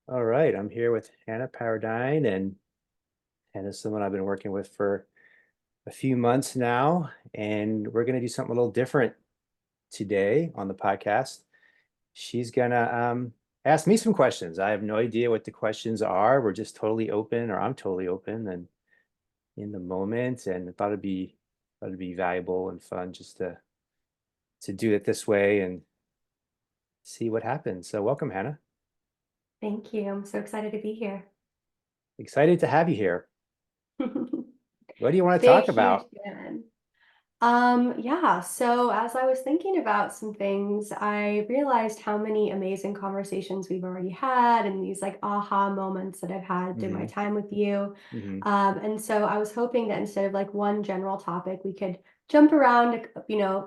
All right, I'm here with Hannah Paradine, and Hannah's someone I've been working with for a few months now, and we're going to do something a little different today on the podcast. She's gonna ask me some questions. I have no idea what the questions are. We're just totally open, or I'm totally open and in the moment, and I thought it'd be valuable and fun just to do it this way and see what happens. So welcome, Hannah. Thank you. I'm so excited to be here. Excited to have you here. What do you want to Big, talk huge about? fan. Yeah, so as I was thinking about some things, I realized how many amazing conversations we've already had and these like aha moments that I've had through my Hmm. time with you. Hmm. And so I was hoping that instead of like one general topic, we could jump around,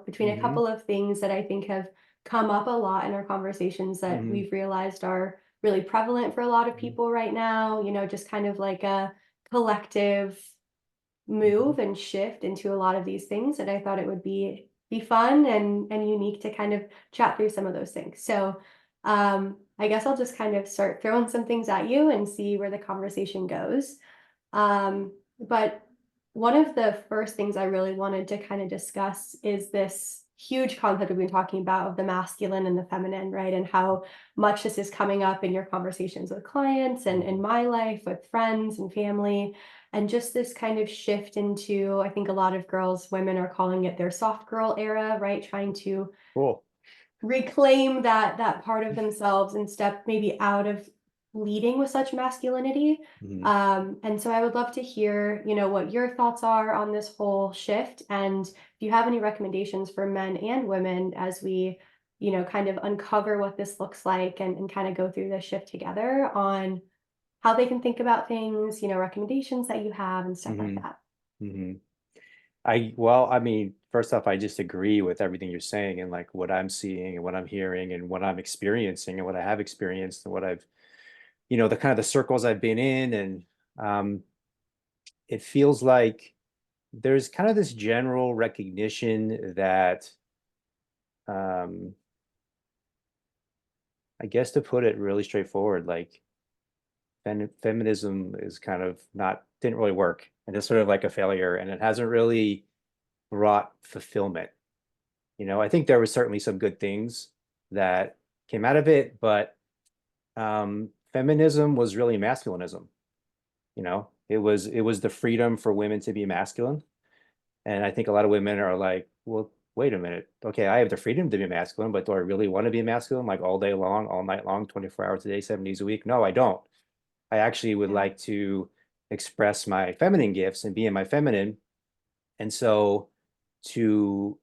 between a Hmm. couple of things that I think have come up a lot in our conversations that Hmm. we've realized are really prevalent for a lot of Hmm. people right now, just kind of like a collective Hmm. move and shift into a lot of these things, and I thought it would be fun and unique to kind of chat through some of those things. So I guess I'll just kind of start throwing some things at you and see where the conversation goes. But one of the first things I really wanted to kind of discuss is this huge concept we've been talking about of the masculine and the feminine, right? And how much this is coming up in your conversations with clients and in my life with friends and family. And just this kind of shift into, I think a lot of girls, women are calling it their soft girl era, right? Trying to Cool. reclaim that part of themselves and step maybe out of leading with such masculinity. Hmm. And so I would love to hear, what your thoughts are on this whole shift, and if you have any recommendations for men and women as we, kind of uncover what this looks like and kind of go through this shift together on how they can think about things, recommendations that you have and stuff like Hmm. that. Hmm. I mean, first off, I just agree with everything you're saying and like what I'm seeing and what I'm hearing and what I'm experiencing and what I have experienced and what I've, the kind of the circles I've been in. And um, it feels like there's kind of this general recognition that, um, I guess to put it really straightforward, like feminism is kind of not, didn't really work. And it's sort of like a failure and it hasn't really brought fulfillment. I think there was certainly some good things that came out of it, but feminism was really masculinism. It was the freedom for women to be masculine, and I think a lot of women are like, well, wait a minute, okay, I have the freedom to be masculine, but do I really want to be masculine like all day long, all night long, 24 hours a day, 7 days a week? No, I don't. I actually would Yeah. like to express my feminine gifts and be in my feminine. And so to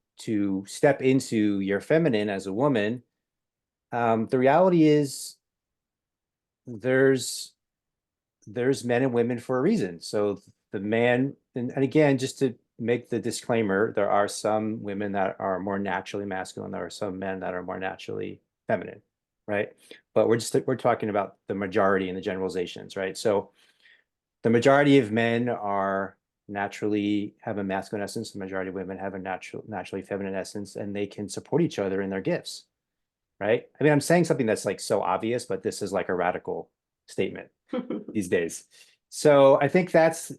step into your feminine as a woman, the reality is there's there's men and women for a reason. So the man, and again, just to make the disclaimer, there are some women that are more naturally masculine. There are some men that are more naturally feminine, right? But we're talking about the majority and the generalizations, right? So the majority of men are naturally have a masculine essence. The majority of women have a naturally feminine essence, and they can support each other in their gifts, right? I mean, I'm saying something that's like so obvious, but this is like a radical statement these days. So I think that's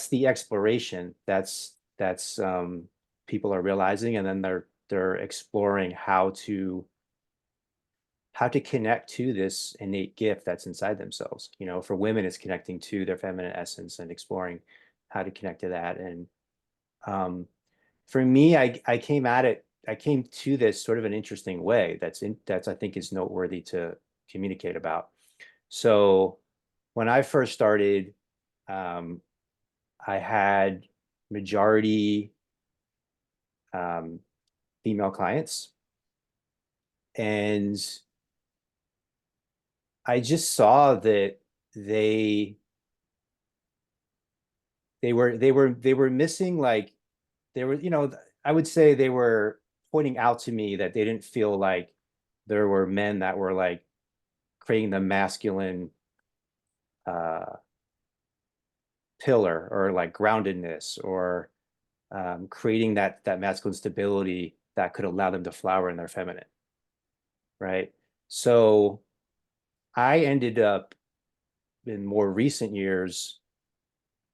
the exploration that's people are realizing, and then they're exploring how to connect to this innate gift that's inside themselves. For women, it's connecting to their feminine essence and exploring how to connect to that. And for me, I came at it, I came to this sort of an interesting way that's I think is noteworthy to communicate about. So when I first started, um, I had majority um, female clients, and I just saw that they they were missing, like they were, I would say they were pointing out to me that they didn't feel like there were men that were like creating the masculine uh, pillar or like groundedness or creating that masculine stability that could allow them to flower in their feminine, right? So I ended up in more recent years,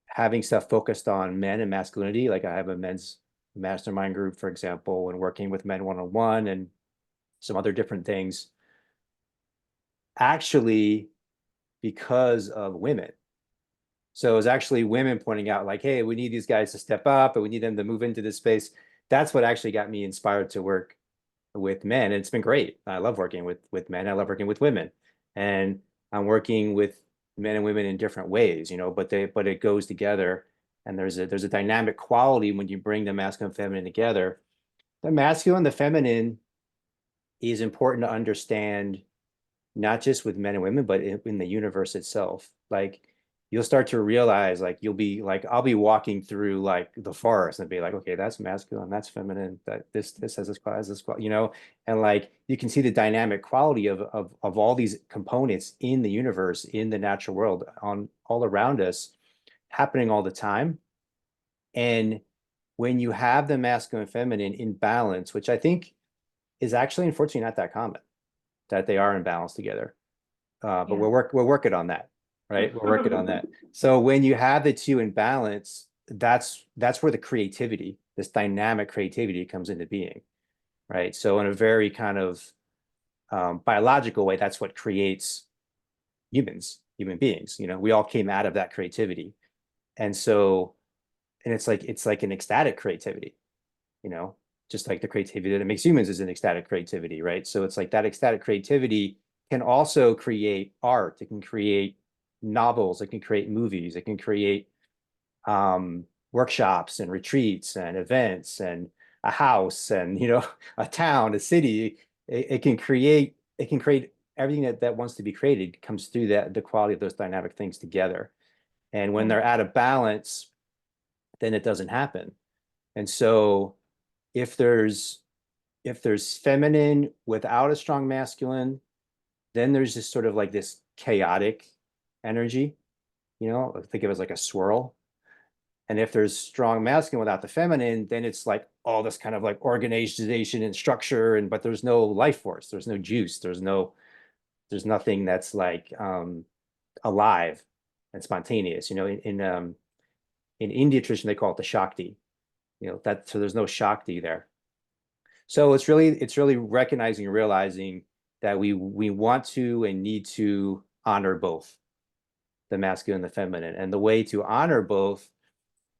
having stuff focused on men and masculinity, like I have a men's mastermind group, for example, and working with men one-on-one and some other different things, actually because of women. So it was actually women pointing out like, hey, we need these guys to step up and we need them to move into this space. That's what actually got me inspired to work with men. And it's been great. I love working with men. I love working with women. And I'm working with men and women in different ways, but it goes together. And there's a dynamic quality when you bring the masculine and feminine together. The masculine, the feminine is important to understand, not just with men and women, but in the universe itself. Like you'll start to realize, like you'll be like, I'll be walking through like the forest and be like, okay, that's masculine, that's feminine, that this has this quality, has this quality, and like you can see the dynamic quality of all these components in the universe, in the natural world, on all around us, happening all the time. And when you have the masculine and feminine in balance, which I think is actually unfortunately not that common, that they are in balance together. But Yeah. we're working on that, right? We're working on that. So when you have the two in balance, that's where the creativity, this dynamic creativity, comes into being, right? So in a very kind of biological way, that's what creates human beings. We all came out of that creativity, and so and it's like an ecstatic creativity, you know, just like the creativity that makes humans is an ecstatic creativity, right? So it's like that ecstatic creativity can also create art. It can create novels. It can create movies. It can create workshops and retreats and events and a house and, a town, a city. It can create. It can create everything that wants to be created comes through the quality of those dynamic things together. And when Yeah. they're out of balance, then it doesn't happen. And so if there's feminine without a strong masculine, then there's just sort of like this chaotic energy, think of it as like a swirl. And if there's strong masculine without the feminine, then it's like all this kind of like organization and structure, but there's no life force, there's no juice, there's nothing that's like alive and spontaneous. In India tradition, they call it the Shakti, so there's no Shakti there. So it's really recognizing and realizing that we want to and need to honor both the masculine and the feminine. And the way to honor both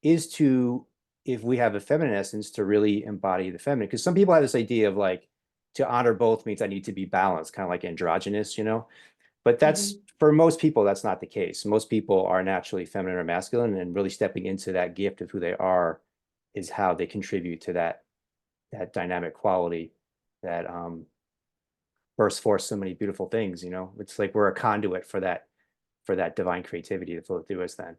is to, if we have a feminine essence, to really embody the feminine. Because some people have this idea of like, to honor both means I need to be balanced, kind of like androgynous, But that's, Mhm. for most people, that's not the case. Most people are naturally feminine or masculine, and really stepping into that gift of who they are is how they contribute to that dynamic quality that bursts forth so many beautiful things. It's like we're a conduit for that divine creativity to flow through us then.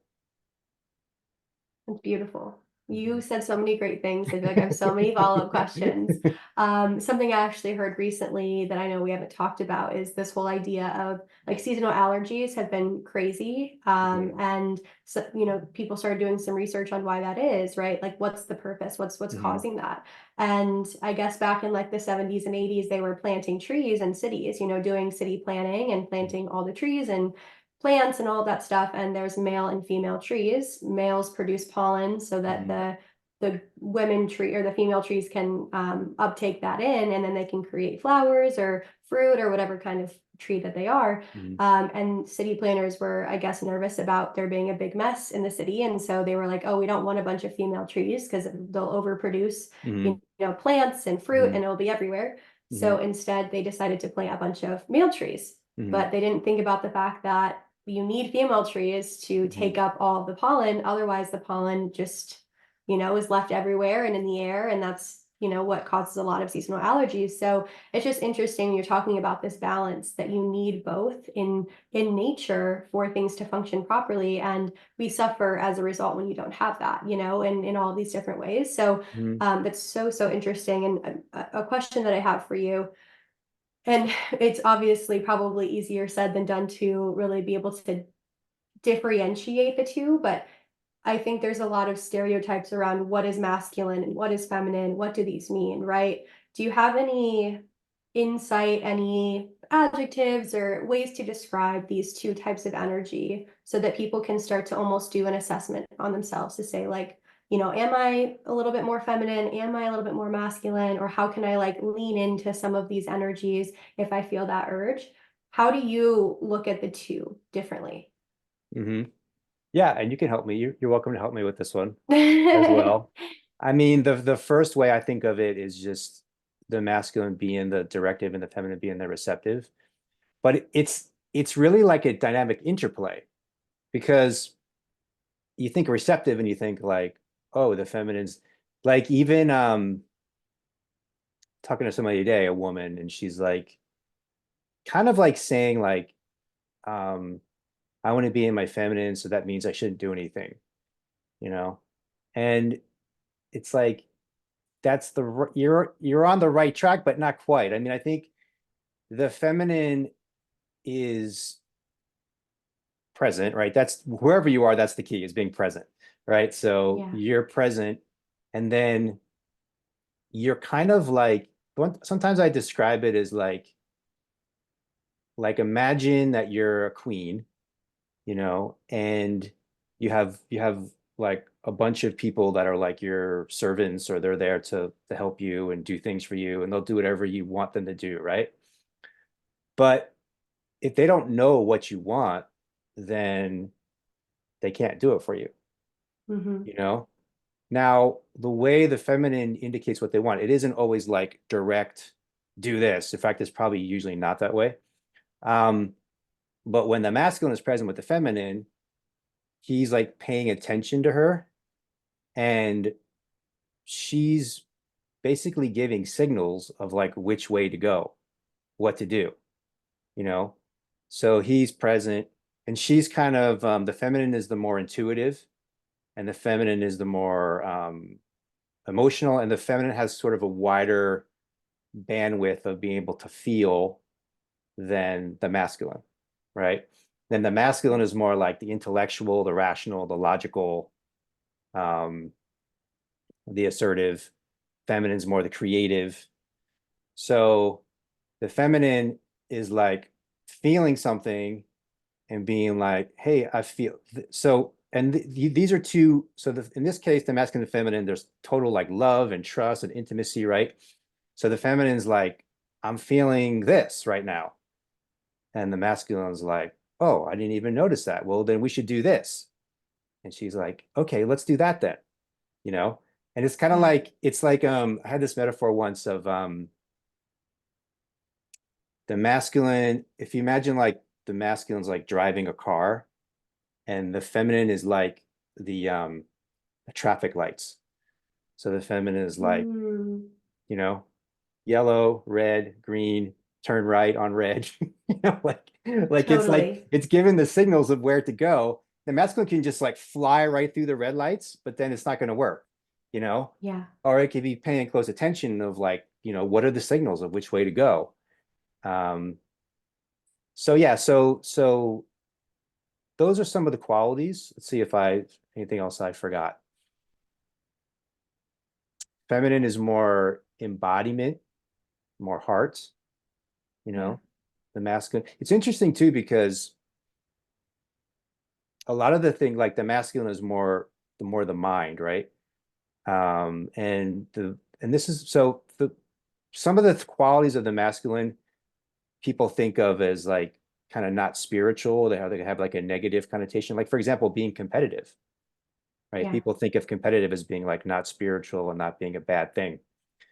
It's beautiful. You Mhm. said so many great things. I feel like I have so many follow-up questions. Something I actually heard recently that I know we haven't talked about is this whole idea of like seasonal allergies have been crazy. Yeah. And so, people started doing some research on why that is, right? Like what's the purpose? What's Mhm. causing that? And I guess back in like the 70s and 80s, they were planting trees in cities, doing city planning and planting all the trees and plants and all of that stuff. And there's male and female trees. Males produce pollen so that Mhm. the women tree or the female trees can uptake that in, and then they can create flowers or fruit or whatever kind of tree that they are. Mhm. And city planners were, I guess, nervous about there being a big mess in the city, and so they were like, "Oh, we don't want a bunch of female trees because they'll overproduce, Mhm. plants and fruit, Mhm. and it'll be everywhere." So Mhm. instead, they decided to plant a bunch of male trees, Mhm. but they didn't think about the fact that you need female trees to Mhm. take up all of the pollen. Otherwise, the pollen just, is left everywhere and in the air. And that's, what causes a lot of seasonal allergies. So it's just interesting. You're talking about this balance that you need both in nature for things to function properly. And we suffer as a result when you don't have that, in all these different ways. So Mhm. that's so interesting. And a question that I have for you, and it's obviously probably easier said than done to really be able to differentiate the two, but I think there's a lot of stereotypes around what is masculine and what is feminine. What do these mean, right? Do you have any insight, any adjectives or ways to describe these two types of energy so that people can start to almost do an assessment on themselves to say like, am I a little bit more feminine? Am I a little bit more masculine? Or how can I like lean into some of these energies if I feel that urge? How do you look at the two differently? Hmm. Yeah, and you can help me. You're welcome to help me with this one as well. I mean, the first way I think of it is just the masculine being the directive and the feminine being the receptive. But it's really like a dynamic interplay because you think receptive and you think like, oh, the feminine's like even talking to somebody today, a woman, and she's like kind of like saying like, um, I want to be in my feminine, so that means I shouldn't do anything, you know? And it's like that's you're on the right track, but not quite. I mean, I think the feminine is present, right? That's wherever you are, that's the key is being present, right? So Yeah. you're present, and then you're kind of like sometimes I describe it as like imagine that you're a queen, and you have like a bunch of people that are like your servants or they're there to help you and do things for you and they'll do whatever you want them to do, right? But if they don't know what you want, then they can't do it for you, Hmm. you know? Now, the way the feminine indicates what they want, it isn't always like direct, do this. In fact, it's probably usually not that way. Um, but when the masculine is present with the feminine, he's like paying attention to her and she's basically giving signals of like which way to go, what to do, you know? So he's present and she's kind of the feminine is the more intuitive and the feminine is the more emotional and the feminine has sort of a wider bandwidth of being able to feel than the masculine, right? Then the masculine is more like the intellectual, the rational, the logical, um, the assertive. Feminine's more the creative. So the feminine is like feeling something and being like, hey, I feel so. And these are two. So in this case, the masculine and feminine, there's total like love and trust and intimacy, right? So the feminine's like, I'm feeling this right now. And the masculine's like, oh, I didn't even notice that. Well, then we should do this. And she's like, okay, let's do that then, you know? And it's kind of Yeah. like, it's like I had this metaphor once of the masculine, if you imagine like the masculine's like driving a car and the feminine is like the traffic lights. So the feminine is like, Mm, you know, yellow, red, green, turn right on red. Like totally. it's given the signals of where to go. The masculine can just like fly right through the red lights, but then it's not going to work, you know? Yeah. Or it could be paying close attention of like, what are the signals of which way to go? Um, so yeah, so those are some of the qualities. Let's see if anything else I forgot. Feminine is more embodiment, more heart, you Yeah. know, the masculine. It's interesting too because a lot of the thing like the masculine is more the mind, right? And this is so the some of the qualities of the masculine people think of as like kind of not spiritual. They have like a negative connotation. Like for example, being competitive, right? Yeah. People think of competitive as being like not spiritual and not being a bad thing.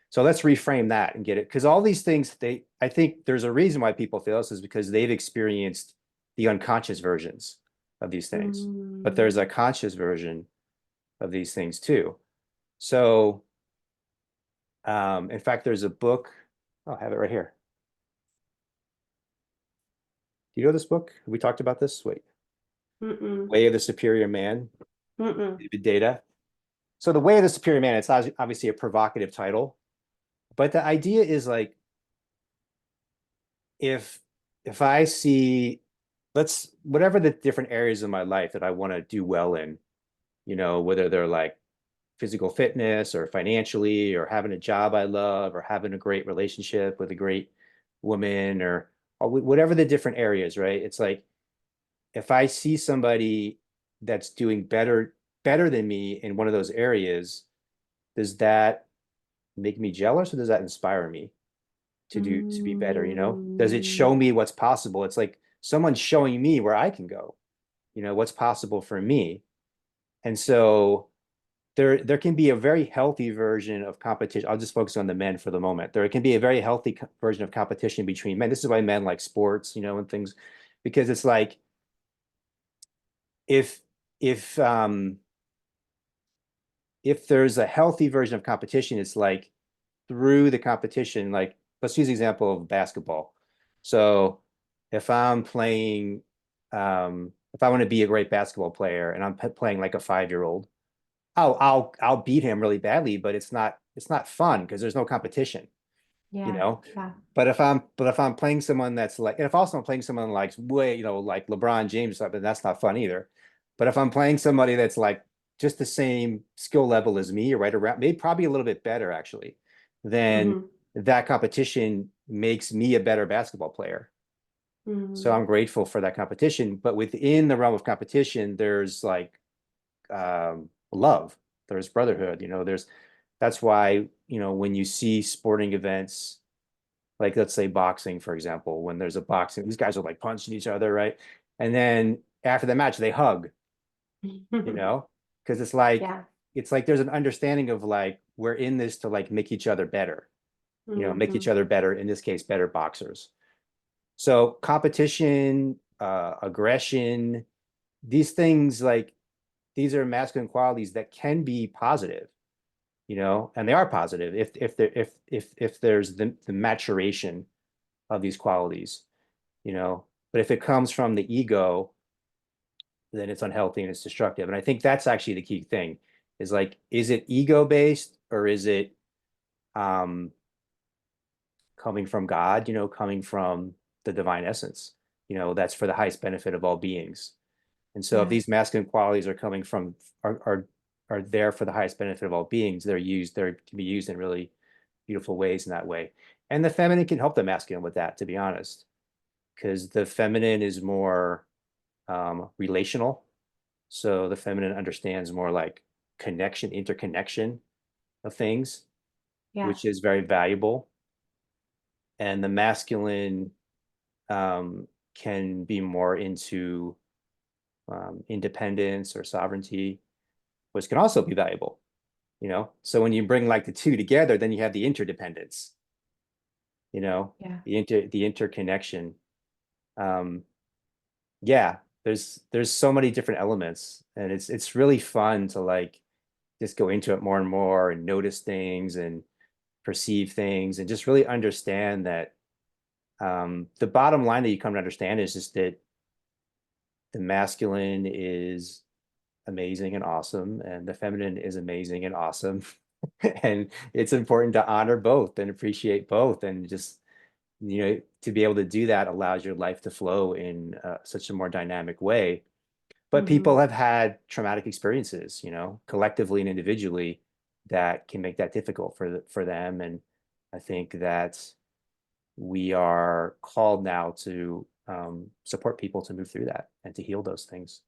So let's reframe that and get it because all these things I think there's a reason why people feel this is because they've experienced the unconscious versions of these things, but Mm, there's a conscious version of these things too. So in fact, there's a book. Oh, I have it right here. Do you know this book? Have we talked about this? Wait, mm-mm, Way of the Superior Man, mm-mm. David Data. So the Way of the Superior Man, it's obviously a provocative title, but the idea is like if if I see let's whatever the different areas of my life that I want to do well in, whether they're like physical fitness or financially or having a job I love or having a great relationship with a great woman or whatever the different areas, right? It's like if I see somebody that's doing better than me in one of those areas, does that make me jealous or does that inspire me to be better, you know? Does it show Mm, me what's possible? It's like someone's showing me where I can go, what's possible for me. And so there can be a very healthy version of competition. I'll just focus on the men for the moment. There can be a very healthy version of competition between men. This is why men like sports, and things, because it's like if if um if there's a healthy version of competition, it's like through the competition, like let's use the example of basketball. So if I'm playing, if I want to be a great basketball player and I'm playing like a 5-year-old, I'll beat him really badly, but it's not fun because there's no competition, you yeah, know. yeah, But if I'm playing someone that's like, and if also I'm playing someone like way, like LeBron James, then that's not fun either. But if I'm playing somebody that's like just the same skill level as me or right around, maybe probably a little bit better actually, then hmm that competition makes me a better basketball player. So hmm I'm grateful for that competition. But within the realm of competition, there's like love, there's brotherhood, that's why, when you see sporting events, like let's say boxing, for example, when there's a boxing, these guys are like punching each other, right? And then after the match, they hug, you know, because yeah, it's like there's an understanding of like we're in this to like make each other better, make each hmm other better, in this case, better boxers. So competition, aggression, these things like these are masculine qualities that can be positive, and they are positive if there's the maturation of these qualities, but if it comes from the ego, then it's unhealthy and it's destructive. And I think that's actually the key thing is like, is it ego based or is it um coming from God, coming from the divine essence, that's for the highest benefit of all beings. And so if yeah. these masculine qualities are coming from are there for the highest benefit of all beings, they can be used in really beautiful ways in that way. And the feminine can help the masculine with that, to be honest, because the feminine is more relational. So the feminine understands more like connection, interconnection of things, Yeah, which is very valuable. And the masculine can be more into independence or sovereignty, which can also be valuable. So when you bring like the two together, then you have the interdependence, yeah. the interconnection. Um, yeah, there's so many different elements, and it's really fun to like just go into it more and more and notice things and perceive things and just really understand that the bottom line that you come to understand is just that the masculine is amazing and awesome, and the feminine is amazing and awesome. And it's important to honor both and appreciate both, and just, to be able to do that allows your life to flow in such a more dynamic way. But people hmm have had traumatic experiences, collectively and individually, that can make that difficult for them. And I think that we are called now to support people to move through that and to heal those things.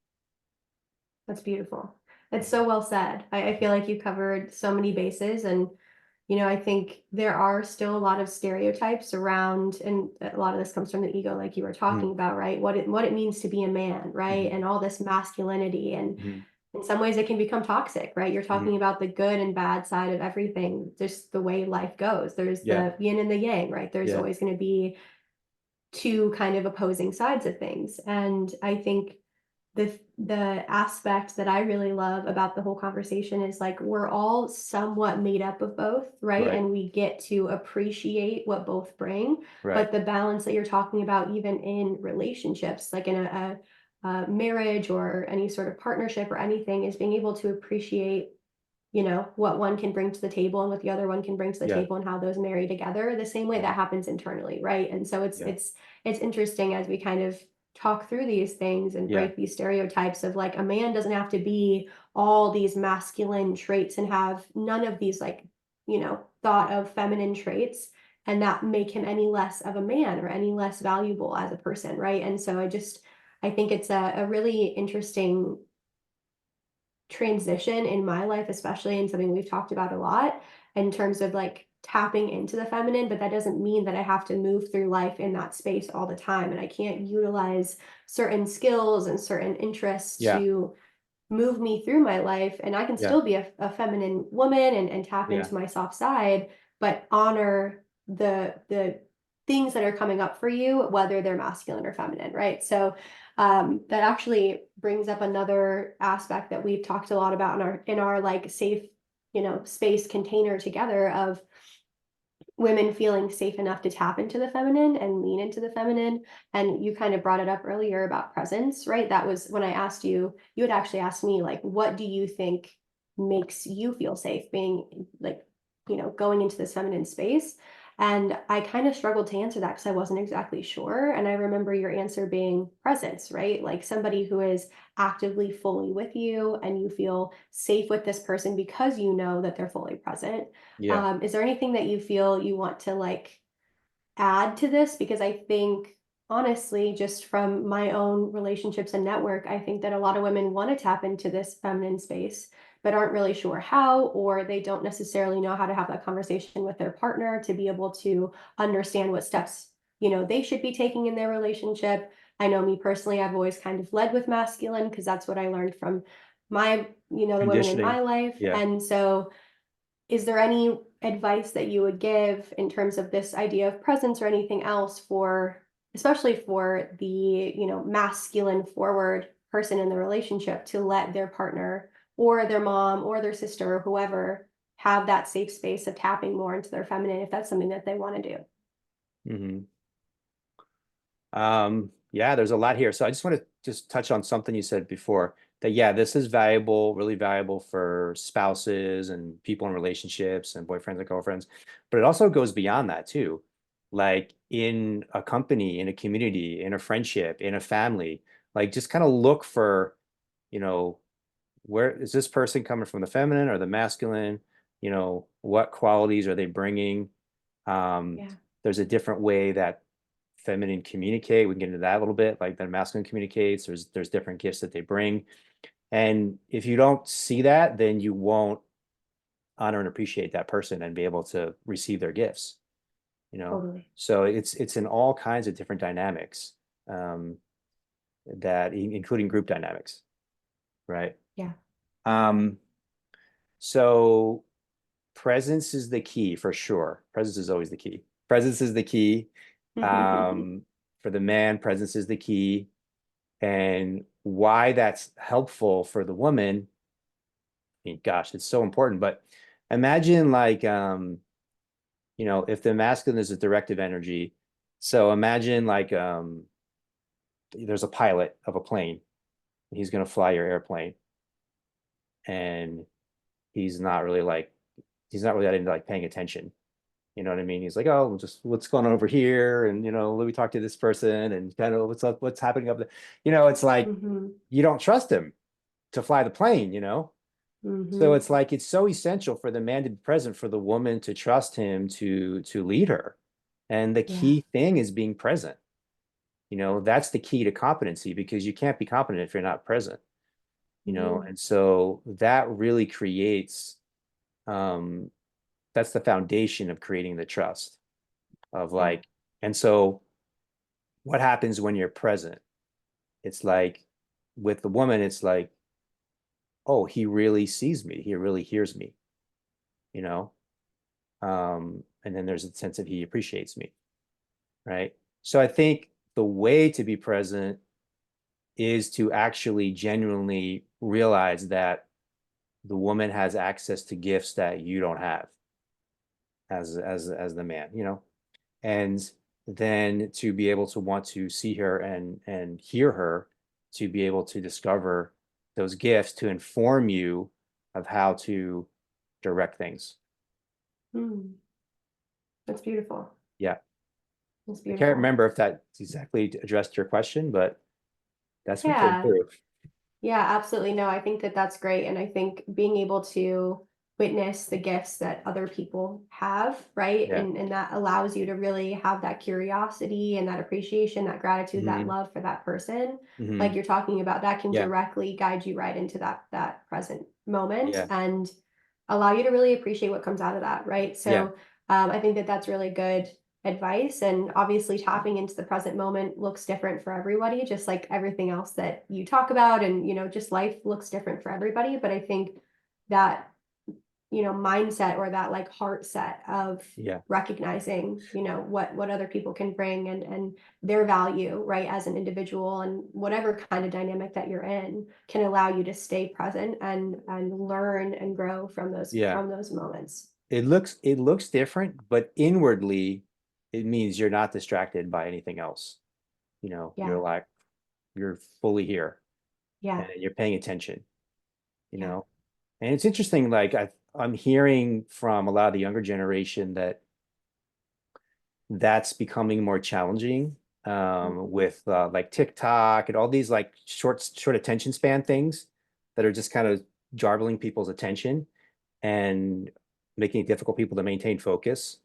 That's beautiful. It's so well said. I feel like you covered so many bases, and I think there are still a lot of stereotypes around, and a lot of this comes from the ego, like you were Mhm, talking about, right? What it means to be a man, right? mhm, And all this masculinity, and mhm, in some ways it can become toxic, right? You're mhm. talking about the good and bad side of everything, just the way life goes. There's Yeah, the yin and the yang, right? There's yeah, always going to be two kind of opposing sides of things. And I think the aspect that I really love about the whole conversation is like we're all somewhat made up of both, right? right, And we get to appreciate what both bring. right. But the balance that you're talking about, even in relationships, like in a marriage or any sort of partnership or anything, is being able to appreciate, what one can bring to the table and what the other one can bring to the Yeah, table, and how those marry together the same way yeah, that happens internally, right? And so it's yeah, it's interesting as we kind of talk through these things and yeah, break these stereotypes of like a man doesn't have to be all these masculine traits and have none of these like thought of feminine traits. and not make him any less of a man or any less valuable as a person, right? And so I think it's a really interesting transition in my life, especially, and something we've talked about a lot in terms of like tapping into the feminine, but that doesn't mean that I have to move through life in that space all the time. And I can't utilize certain skills and certain interests Yeah. to move me through my life. And I can Yeah. still be a feminine woman and tap Yeah. into my soft side, but honor the things that are coming up for you, whether they're masculine or feminine, right? So that actually brings up another aspect that we've talked a lot about in our like safe, space container together of women feeling safe enough to tap into the feminine and lean into the feminine. And you kind of brought it up earlier about presence, right? That was when I asked you, you had actually asked me, like, what do you think makes you feel safe being like, going into this feminine space? And I kind of struggled to answer that because I wasn't exactly sure. And I remember your answer being presence, right? Like somebody who is actively fully with you and you feel safe with this person because you know that they're fully present. Yeah. Is there anything that you feel you want to like add to this? Because I think honestly, just from my own relationships and network, I think that a lot of women want to tap into this feminine space, but aren't really sure how, or they don't necessarily know how to have that conversation with their partner to be able to understand what steps, they should be taking in their relationship. I know me personally, I've always kind of led with masculine because that's what I learned from my, the women in Conditioning. my life. Yeah. And so is there any advice that you would give in terms of this idea of presence or anything else for, especially for the, masculine forward person in the relationship to let their partner or their mom or their sister or whoever have that safe space of tapping more into their feminine if that's something that they want to do? Hmm. Yeah, there's a lot here. So I just want to just touch on something you said before that, yeah, this is valuable, really valuable for spouses and people in relationships and boyfriends and girlfriends, but it also goes beyond that too. Like in a company, in a community, in a friendship, in a family, like just kind of look for, you know, where is this person coming from, the feminine or the masculine? What qualities are they bringing? Um, Yeah. there's a different way that feminine communicate. We can get into that a little bit, like the masculine communicates. There's different gifts that they bring. And if you don't see that, then you won't honor and appreciate that person and be able to receive their gifts, you know. Totally. So it's in all kinds of different dynamics, that including group dynamics, right? Yeah. Um, so presence is the key for sure. Presence is always the key. Presence is the key. For the man, presence is the key. And why that's helpful for the woman, I mean, gosh, it's so important. But imagine like, if the masculine is a directive energy, so imagine like there's a pilot of a plane, and he's going to fly your airplane, and he's not really like he's not really that into like paying attention. You know what I mean? He's like, oh, just what's going on over here, and let me talk to this person, and kind of what's up, what's happening up there. It's like Hmm. you don't trust him to fly the plane. So Hmm. it's like it's so essential for the man to be present, for the woman to trust him to lead her. And the Yeah. key thing is being present. That's the key to competency, because you can't be competent if you're not present. Hmm. And so that really creates um that's the foundation of creating the trust of Yeah. like, and so what happens when you're present? It's like with the woman, it's like, oh, he really sees me, he really hears me, you know and then there's a sense that he appreciates me, right? So I think the way to be present is to actually genuinely realize that the woman has access to gifts that you don't have as the man, and then to be able to want to see her and hear her, to be able to discover those gifts to inform you of how to direct things. Mm. That's beautiful. Yeah. That's I can't beautiful. remember if that exactly addressed your question, but that's what came Yeah. through. Yeah, absolutely. No, I think that that's great. And I think being able to witness the gifts that other people have, right? Yeah. And that allows you to really have that curiosity and that appreciation, that gratitude, that Hmm. love for that person. Hmm. Like you're talking about, that can Yeah. directly guide you right into that present moment Yeah. and allow you to really appreciate what comes out of that, right? Yeah. So I think that that's really good advice. And obviously, tapping into the present moment looks different for everybody, just like everything else that you talk about. And, just life looks different for everybody. But I think that, mindset or that like heart set of Yeah. recognizing, what other people can bring and their value, right, as an individual and whatever kind of dynamic that you're in can allow you to stay present and learn and grow Yeah. from those moments. It looks different, but inwardly it means you're not distracted by anything else. You're Yeah. like you're fully here Yeah. and you're paying attention, you Yeah. know. And it's interesting, like I'm hearing from a lot of the younger generation that that's becoming more challenging Mhm. with like TikTok and all these like short attention span things that are just kind of jarbling people's attention and making it difficult for people to maintain focus.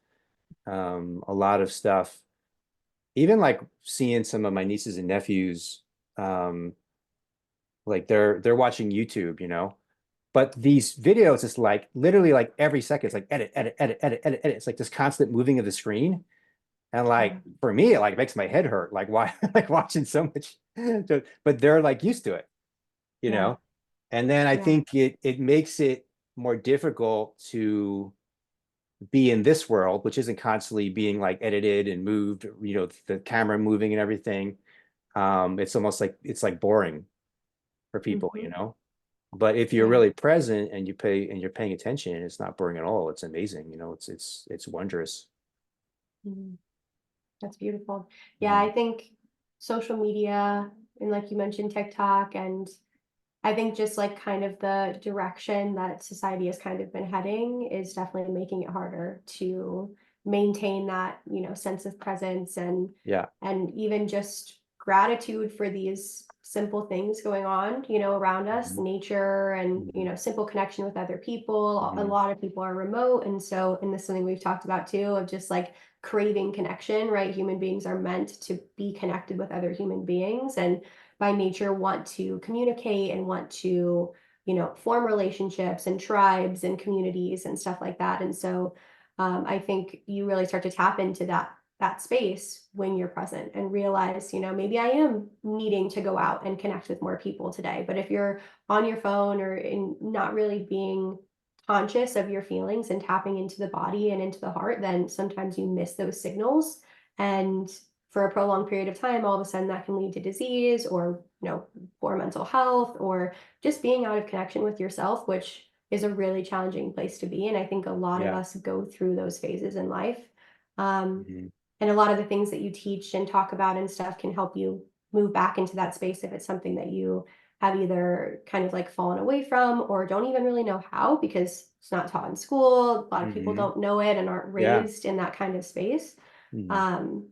A lot of stuff, even like seeing some of my nieces and nephews, um, like they're watching YouTube, but these videos is like literally like every second, it's like edit, edit, edit, edit, edit, edit. It's like this constant moving of the screen. And Yeah. like for me, it like makes my head hurt. Like why like watching so much, but they're like used to it, you Yeah. know? And then I Yeah. think it makes it more difficult to be in this world, which isn't constantly being like edited and moved, the camera moving and everything. It's almost like it's like boring for people. Mhm. But if you're Yeah. really present and you're paying attention, it's not boring at all. It's amazing, it's wondrous. Mhm. That's beautiful. Yeah, Mhm. I think social media and like you mentioned TikTok, and I think just like kind of the direction that society has kind of been heading is definitely making it harder to maintain that, sense of presence Yeah. and even just gratitude for these simple things going on, around us, Mhm. nature and, Mhm. simple connection with other people. A Mhm. lot of people are remote. And this is something we've talked about too, of just like craving connection, right? Human beings are meant to be connected with other human beings. And by nature want to communicate and want to form relationships and tribes and communities and stuff like that. And so I think you really start to tap into that space when you're present and realize, maybe I am needing to go out and connect with more people today. But if you're on your phone or in not really being conscious of your feelings and tapping into the body and into the heart, then sometimes you miss those signals. And for a prolonged period of time, all of a sudden that can lead to disease or, poor mental health or just being out of connection with yourself, which is a really challenging place to be. And I think a lot of Yeah. us go through those phases in life. Um, Mhm. and a lot of the things that you teach and talk about and stuff can help you move back into that space if it's something that you have either kind of like fallen away from or don't even really know how because it's not taught in school. A lot of people Mhm. don't know it and aren't Yeah. raised in that kind of space. Mhm. Um,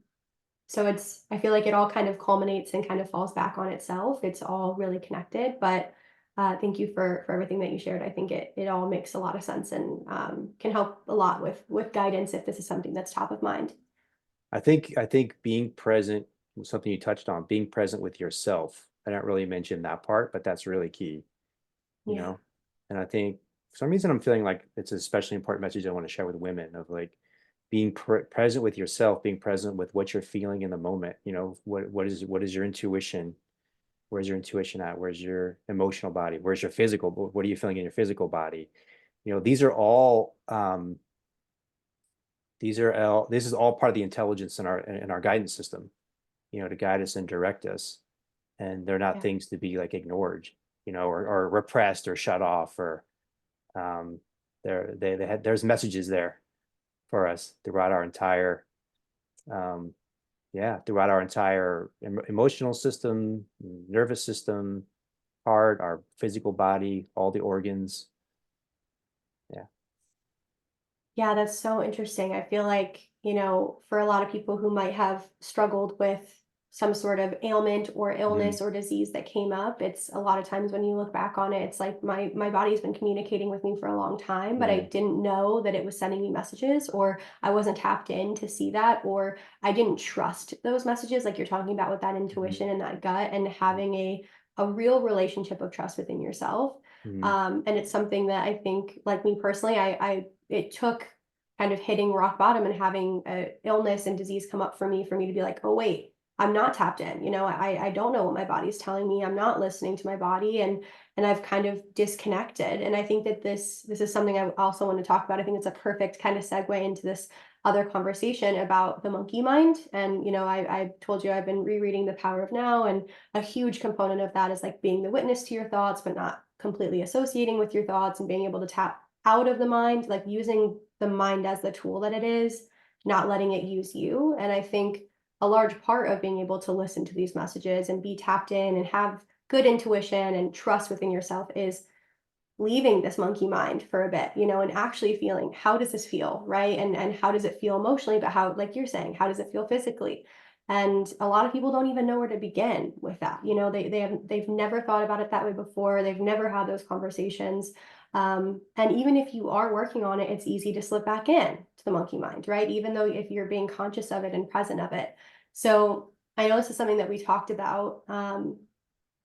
so I feel like it all kind of culminates and kind of falls back on itself. It's all really connected, but thank you for everything that you shared. I think it all makes a lot of sense and can help a lot with guidance if this is something that's top of mind. I think being present was something you touched on, being present with yourself. I don't really mention that part, but that's really key, you Yeah. know? And I think for some reason I'm feeling like it's an especially important message I want to share with women of like being present with yourself, being present with what you're feeling in the moment. What is your intuition? Where's your intuition at? Where's your emotional body? Where's your physical? What are you feeling in your physical body? This is all part of the intelligence in our guidance system, to guide us and direct us. And they're not Yeah. things to be like ignored, or repressed or shut off or um there's messages there for us um throughout our entire emotional system, nervous system, heart, our physical body, all the organs. Yeah. Yeah, that's so interesting. I feel like, for a lot of people who might have struggled with some sort of ailment or Mhm. illness or disease that came up. It's a lot of times when you look back on it, it's like my body's been communicating with me for a long time, but I Yeah. didn't know that it was sending me messages, or I wasn't tapped in to see that, or I didn't trust those messages, like you're talking about with that Mhm. intuition and that gut, and having a real relationship of trust within yourself. Mhm. And it's something that I think, like me personally, I it took kind of hitting rock bottom and having a illness and disease come up for me to be like, oh wait, I'm not tapped in. You know, I don't know what my body's telling me. I'm not listening to my body, and I've kind of disconnected. And I think that this is something I also want to talk about. I think it's a perfect kind of segue into this other conversation about the monkey mind. And you know, I told you I've been rereading The Power of Now, and a huge component of that is like being the witness to your thoughts, but not completely associating with your thoughts, and being able to tap out of the mind, like using the mind as the tool that it is, not letting it use you. And I think a large part of being able to listen to these messages and be tapped in and have good intuition and trust within yourself is leaving this monkey mind for a bit, you know, and actually feeling, how does this feel, right? And how does it feel emotionally, but how, like you're saying, how does it feel physically? And a lot of people don't even know where to begin with that. You know, they've never thought about it that way before. They've never had those conversations. And even if you are working on it, it's easy to slip back in to the monkey mind, right? Even though if you're being conscious of it and present of it. So I know this is something that we talked about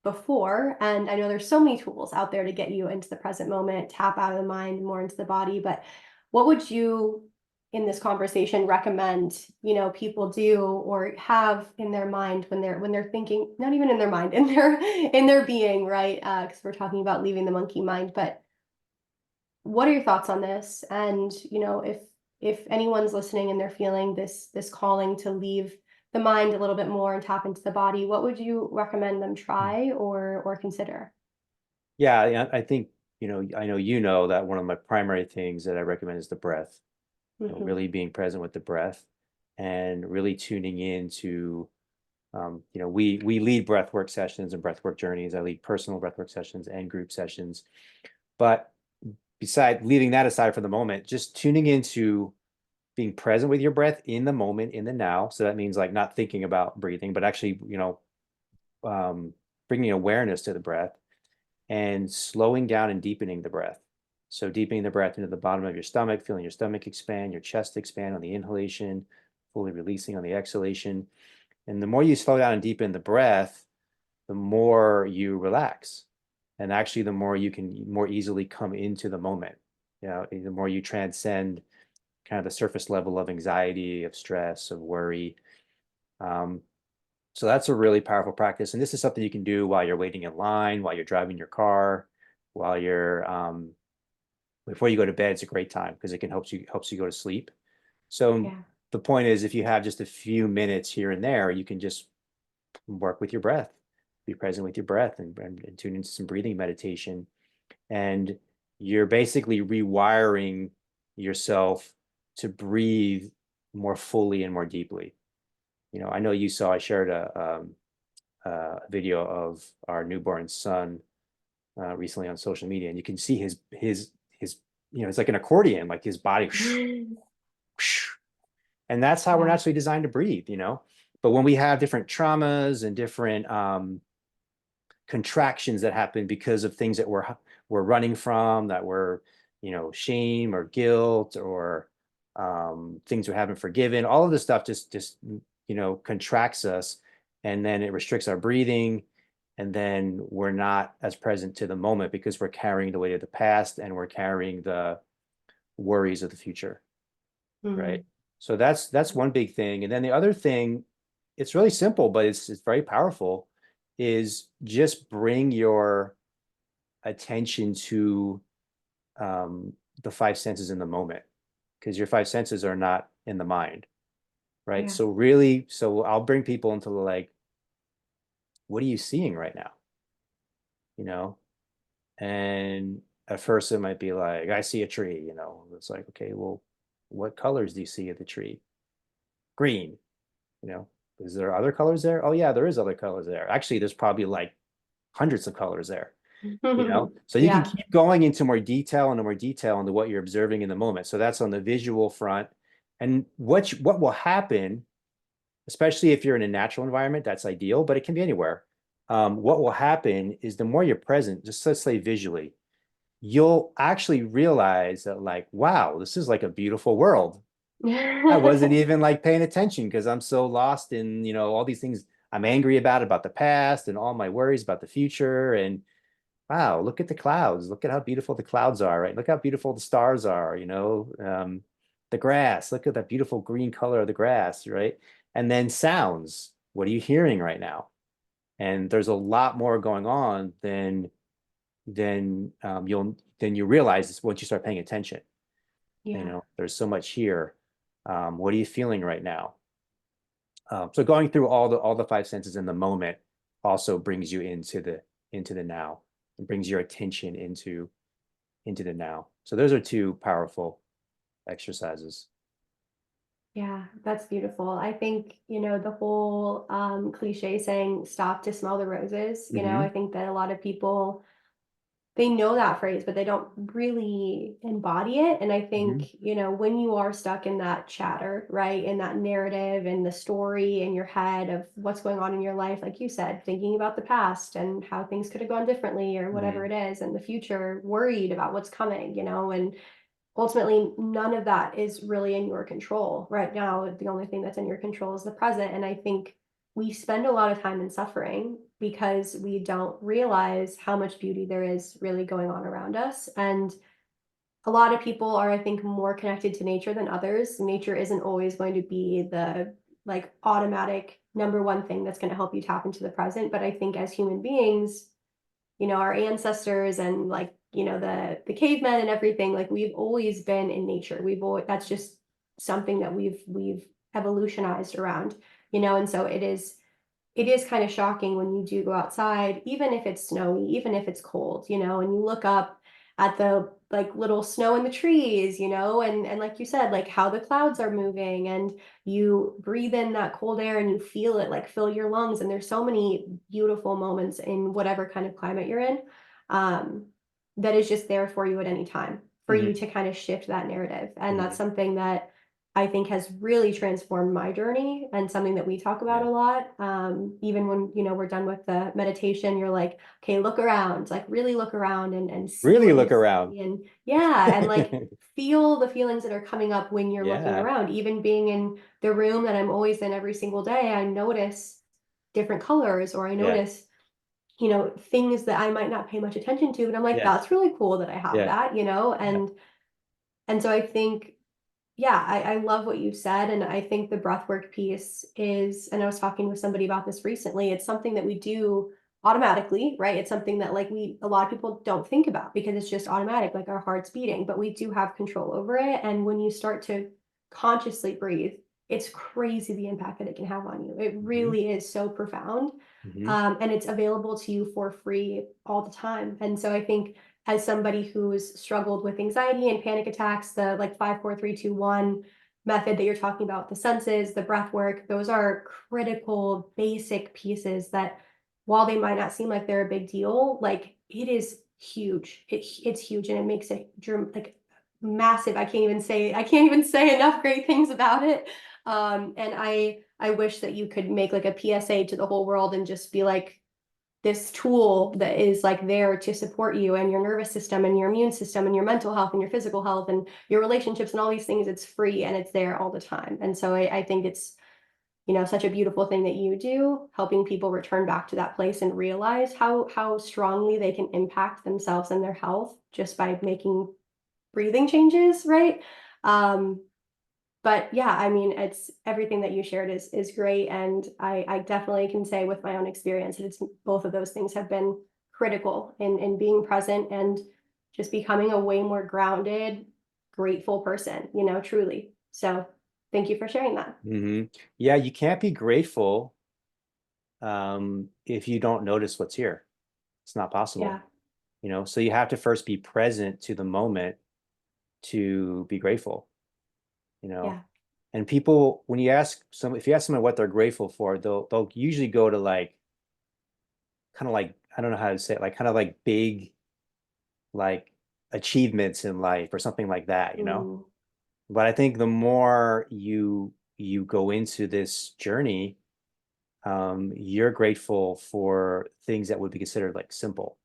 before, and I know there's so many tools out there to get you into the present moment, tap out of the mind, more into the body. But what would you, in this conversation, recommend, you know, people do or have in their mind when they're thinking, not even in their mind, in their being, right? Because we're talking about leaving the monkey mind. But what are your thoughts on this? And you know, if anyone's listening and they're feeling this calling to leave the mind a little bit more and tap into the body, what would you recommend them try or consider? Yeah, I think, I know that one of my primary things that I recommend is the breath. Hmm. Really being present with the breath and really tuning in to, we lead breath work sessions and breath work journeys. I lead personal breath work sessions and group sessions. But beside leaving that aside for the moment, just tuning into being present with your breath in the moment, in the now. So that means like not thinking about breathing, but actually, um, bringing awareness to the breath and slowing down and deepening the breath. So deepening the breath into the bottom of your stomach, feeling your stomach expand, your chest expand on the inhalation, fully releasing on the exhalation. And the more you slow down and deepen the breath, the more you relax. And actually, the more you can more easily come into the moment. The more you transcend kind of the surface level of anxiety, of stress, of worry. Um, so that's a really powerful practice. And this is something you can do while you're waiting in line, while you're driving your car, while you're before you go to bed. It's a great time because it can helps you go to sleep. So Yeah. the point is, if you have just a few minutes here and there, you can just work with your breath, be present with your breath, and tune into some breathing meditation. And you're basically rewiring yourself to breathe more fully and more deeply. I know you saw, I shared a video of our newborn son recently on social media, and you can see his it's like an accordion, like his body, and that's how we're Yeah. naturally designed to breathe. But when we have different traumas and different contractions that happen because of things that we're running from, that were shame or guilt or things we haven't forgiven, all of this stuff just contracts us, and then it restricts our breathing, and then we're not as present to the moment because we're carrying the weight of the past and we're carrying the worries of the future, right? Mhm. So that's one big thing. And then the other thing, it's really simple, but it's very powerful, is just bring your attention to the five senses in the moment, because your five senses are not in the mind, right? Yeah. So I'll bring people into like, what are you seeing right now? You know, and at first it might be like, I see a tree, it's like, okay, well, what colors do you see of the tree? Green. you know is there other colors there? Oh yeah, there is other colors there. Actually, there's probably like hundreds of colors there. So you can Yeah. keep going into more detail and more detail into what you're observing in the moment. So that's on the visual front. And what will happen especially if you're in a natural environment, that's ideal, but it can be anywhere. What will happen is the more you're present, just let's say visually, you'll actually realize that like, wow, this is like a beautiful world. I wasn't even like paying attention because I'm so lost in, all these things I'm angry about the past and all my worries about the future. And wow, look at the clouds. Look at how beautiful the clouds are, right? Look how beautiful the stars are, the grass. Look at that beautiful green color of the grass, right? And then sounds. What are you hearing right now? And there's a lot more going on than you realize once you start paying attention. Yeah. There's so much here. What are you feeling right now? So going through all the five senses in the moment also brings you into the now and brings your attention into the now. So those are two powerful exercises. Yeah, that's beautiful. I think, the whole cliche saying stop to smell the roses, I Hmm. think that a lot of people they know that phrase, but they don't really embody it. And I think, Hmm. when you are stuck in that chatter, right, in that narrative and the story in your head of what's going on in your life, like you said, thinking about the past and how things could have gone differently or whatever Hmm. it is, and the future, worried about what's coming, and ultimately none of that is really in your control right now. The only thing that's in your control is the present. And I think we spend a lot of time in suffering because we don't realize how much beauty there is really going on around us. And a lot of people are, I think, more connected to nature than others. Nature isn't always going to be the like automatic number one thing that's going to help you tap into the present. But I think as human beings, our ancestors and like, the cavemen and everything, like we've always been in nature. We've always, that's just something that we've evolutionized around, and so it is kind of shocking when you do go outside, even if it's snowy, even if it's cold, and you look up at the like little snow in the trees, and like you said, like how the clouds are moving, and you breathe in that cold air and you feel it like fill your lungs. And there's so many beautiful moments in whatever kind of climate you're in, um, that is just there for you at any time for you Hmm. to kind of shift that narrative. And that's Hmm. something that I think has really transformed my journey and something that we talk about Yeah. a lot. Even when, we're done with the meditation, you're like, okay, look around, like really look around and see Really what you look around. see. And yeah, and like feel the feelings that are coming up when you're looking Yeah. around. Even being in the room that I'm always in every single day, I notice different colors, or I Yeah. notice, things that I might not pay much attention to, but I'm like, Yeah. that's really cool that I have Yeah. that, Yeah. and so I think, yeah, I love what you said. And I think the breathwork piece is, and I was talking with somebody about this recently, it's something that we do automatically, right? It's something that like a lot of people don't think about because it's just automatic, like our heart's beating, but we do have control over it. And when you start to consciously breathe, it's crazy the impact that it can have on you. It Hmm. really is so profound. Hmm. And it's available to you for free all the time. And so I think as somebody who's struggled with anxiety and panic attacks, the like 5 4 3 2 1 method that you're talking about, the senses, the breath work, those are critical basic pieces that while they might not seem like they're a big deal, like it is huge. It's huge, and it makes it like massive. I can't even say enough great things about it. And I wish that you could make like a PSA to the whole world and just be like, this tool that is like there to support you and your nervous system and your immune system and your mental health and your physical health and your relationships and all these things. It's free and it's there all the time. And so I think it's, such a beautiful thing that you do, helping people return back to that place and realize how strongly they can impact themselves and their health just by making breathing changes, right? Um, but yeah, I mean, it's everything that you shared is great. And I definitely can say with my own experience that it's both of those things have been critical in being present and just becoming a way more grounded, grateful person, truly. So thank you for sharing that. Hmm. Yeah, you can't be grateful if you don't notice what's here. It's not possible. Yeah, So you have to first be present to the moment to be grateful, you know. yeah. And people, if you ask someone what they're grateful for, they'll usually go to like kind of like, I don't know how to say it, like kind of like big like achievements in life or something like that. Mm, But I think the more you you go into this journey, you're grateful for things that would be considered like simple,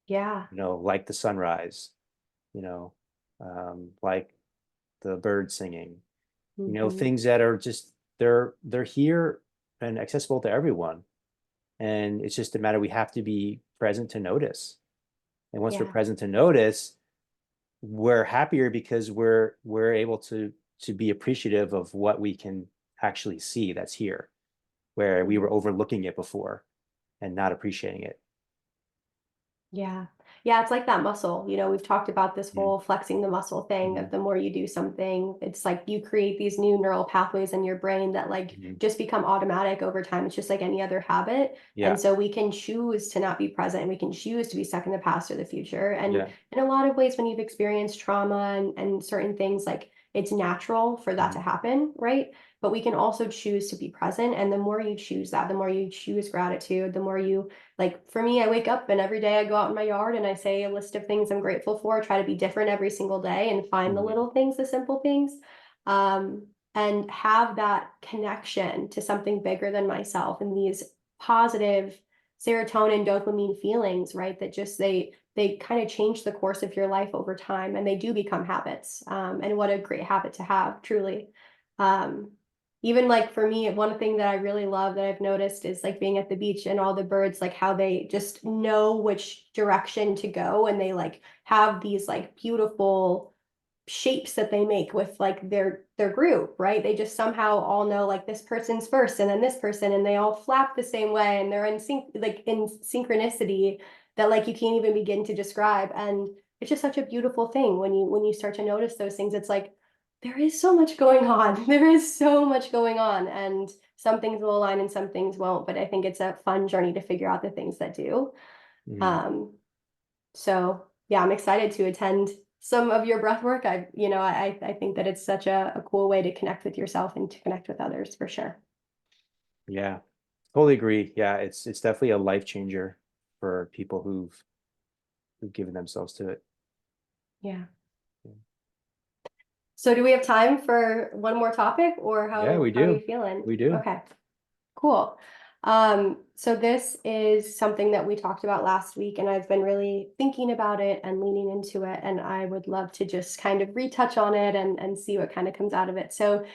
Yeah. like the sunrise, like the bird singing, Hmm. things that are just they're here and accessible to everyone. And it's just a matter, we have to be present to notice. And once we're Yeah. present to notice, we're happier because we're able to be appreciative of what we can actually see that's here, where we were Mhm. overlooking it before and not appreciating it. Yeah. Yeah, it's like that muscle. We've talked about this Mm-hmm. whole flexing the muscle thing Mm-hmm. of the more you do something, it's like you create these new neural pathways in your brain that like Mm-hmm. just become automatic over time. It's just like any other habit. And Yeah. so we can choose to not be present. We can choose to be stuck in the past or the future. And Yeah. in a lot of ways, when you've experienced trauma and certain things, like it's natural for that Mm-hmm. to happen, right? But we can also choose to be present. And the more you choose that, the more you choose gratitude, the more you like for me, I wake up and every day I go out in my yard and I say a list of things I'm grateful for, try to be different every single day and find the Mm-hmm. little things, the simple things, and have that connection to something bigger than myself and these positive serotonin, dopamine feelings, right? That just they kind of change the course of your life over time and they do become habits. And what a great habit to have, truly. Um, Even like for me, one thing that I really love that I've noticed is like being at the beach and all the birds, like how they just know which direction to go and they like have these like beautiful shapes that they make with like their group, right? They just somehow all know like this person's first and then this person and they all flap the same way and they're in sync like in synchronicity that like you can't even begin to describe. And it's just such a beautiful thing when you start to notice those things. It's like there is so much going on. There is so much going on, and some things will align and some things won't. But I think it's a fun journey to figure out the things that do. Mm-hmm. Um, so yeah, I'm excited to attend some of your breath work. I think that it's such a cool way to connect with yourself and to connect with others for sure. Yeah, totally agree. Yeah, it's definitely a life changer for people who've given themselves to it. Yeah. So do we have time for one more topic or Yeah, we how are you do. feeling? We do. Okay. Cool. So this is something that we talked about last week, and I've been really thinking about it and leaning into it, and I would love to just kind of retouch on it and see what kind of comes out of it. So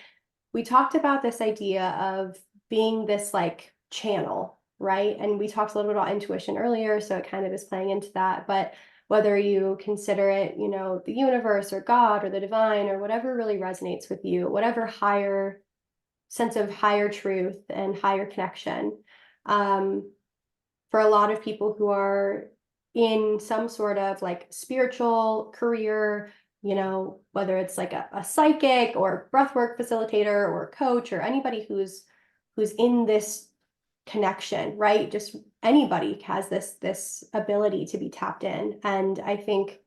we talked about this idea of being this like channel, right? And we talked a little bit about intuition earlier, so it kind of is playing into that. But whether you consider it, the universe or God or the divine or whatever really resonates with you, whatever higher sense of higher truth and higher connection. Um, for a lot of people who are in some sort of like spiritual career, whether it's like a psychic or breathwork facilitator or coach or anybody who's in this connection, right? Just anybody has this ability to be tapped in. And I think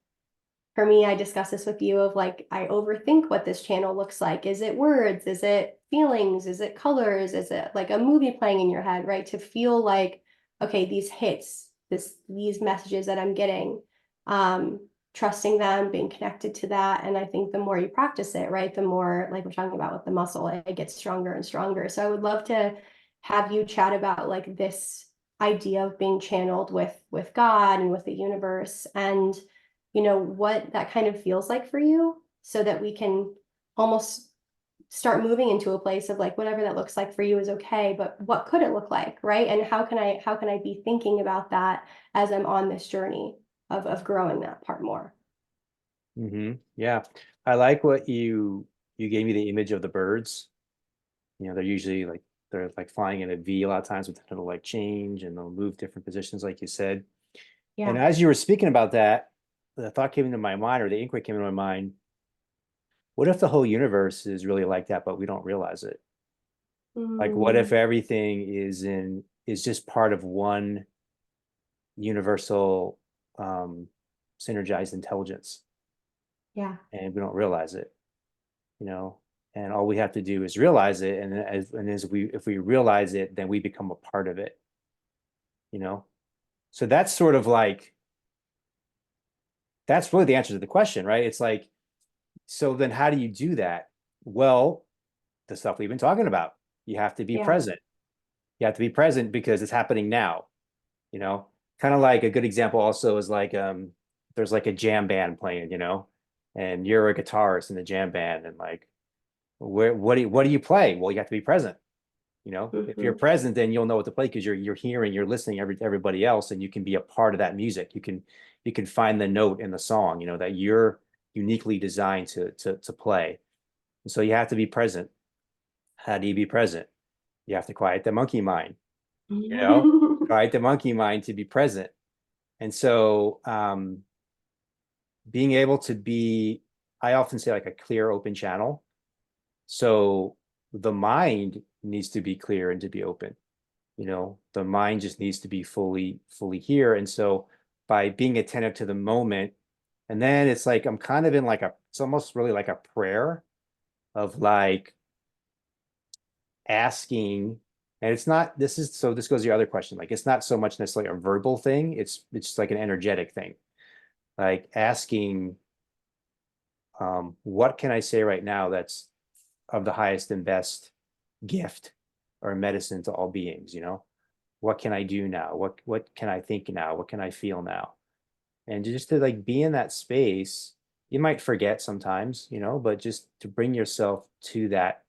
for me, I discuss this with you of like, I overthink what this channel looks like. Is it words? Is it feelings? Is it colors? Is it like a movie playing in your head, right? To feel like, okay, these hits, these messages that I'm getting, trusting them, being connected to that. And I think the more you practice it, right, the more like we're talking about with the muscle, it gets stronger and stronger. So I would love to have you chat about like this idea of being channeled with God and with the universe and what that kind of feels like for you so that we can almost start moving into a place of like whatever that looks like for you is okay, but what could it look like, right? And how can I be thinking about that as I'm on this journey of growing that part more? Yeah, I like what you gave me the image of the birds. They're usually like they're like flying in a V a lot of times, but they'll like change and they'll move different positions, like you said. And Yeah. as you were speaking about that, the thought came into my mind, or the inquiry came into my mind. What if the whole universe is really like that, but we don't realize it? Like, what if Mm, everything is just part of one universal um, synergized intelligence, yeah. and we don't realize it? you know, and all we have to do is realize it. And as if we realize it, then we become a part of it, you know? So that's sort of like, that's really the answer to the question, right? It's like, so then how do you do that? Well, the stuff we've been talking about. You have to be Yeah. present. You have to be present because it's happening now, you know? Kind of like a good example also is like there's like a jam band playing, you know, and you're a guitarist in the jam band, and like what do you play? Well, you have to be present. You know, if you're Hmm. present, then you'll know what to play because you're hearing, you're listening everybody else, and you can be a part of that music. You can find the note in the song, you know, that you're uniquely designed to play. And so you have to be present. How do you be present? You have to quiet the monkey mind, you know, quiet the monkey mind to be present. And so being able to be, I often say like a clear, open channel. So the mind needs to be clear and to be open. You know, the mind just needs to be fully here. And so by being attentive to the moment, and then it's like I'm kind of in like it's almost really like a prayer of like asking. And it's not, this goes to your other question. Like it's not so much necessarily a verbal thing, it's just like an energetic thing. Like asking, what can I say right now that's of the highest and best gift or medicine to all beings, you know? What can I do now? What can I think now? What can I feel now? And just to like be in that space, you might forget sometimes, you know, but just to bring yourself to that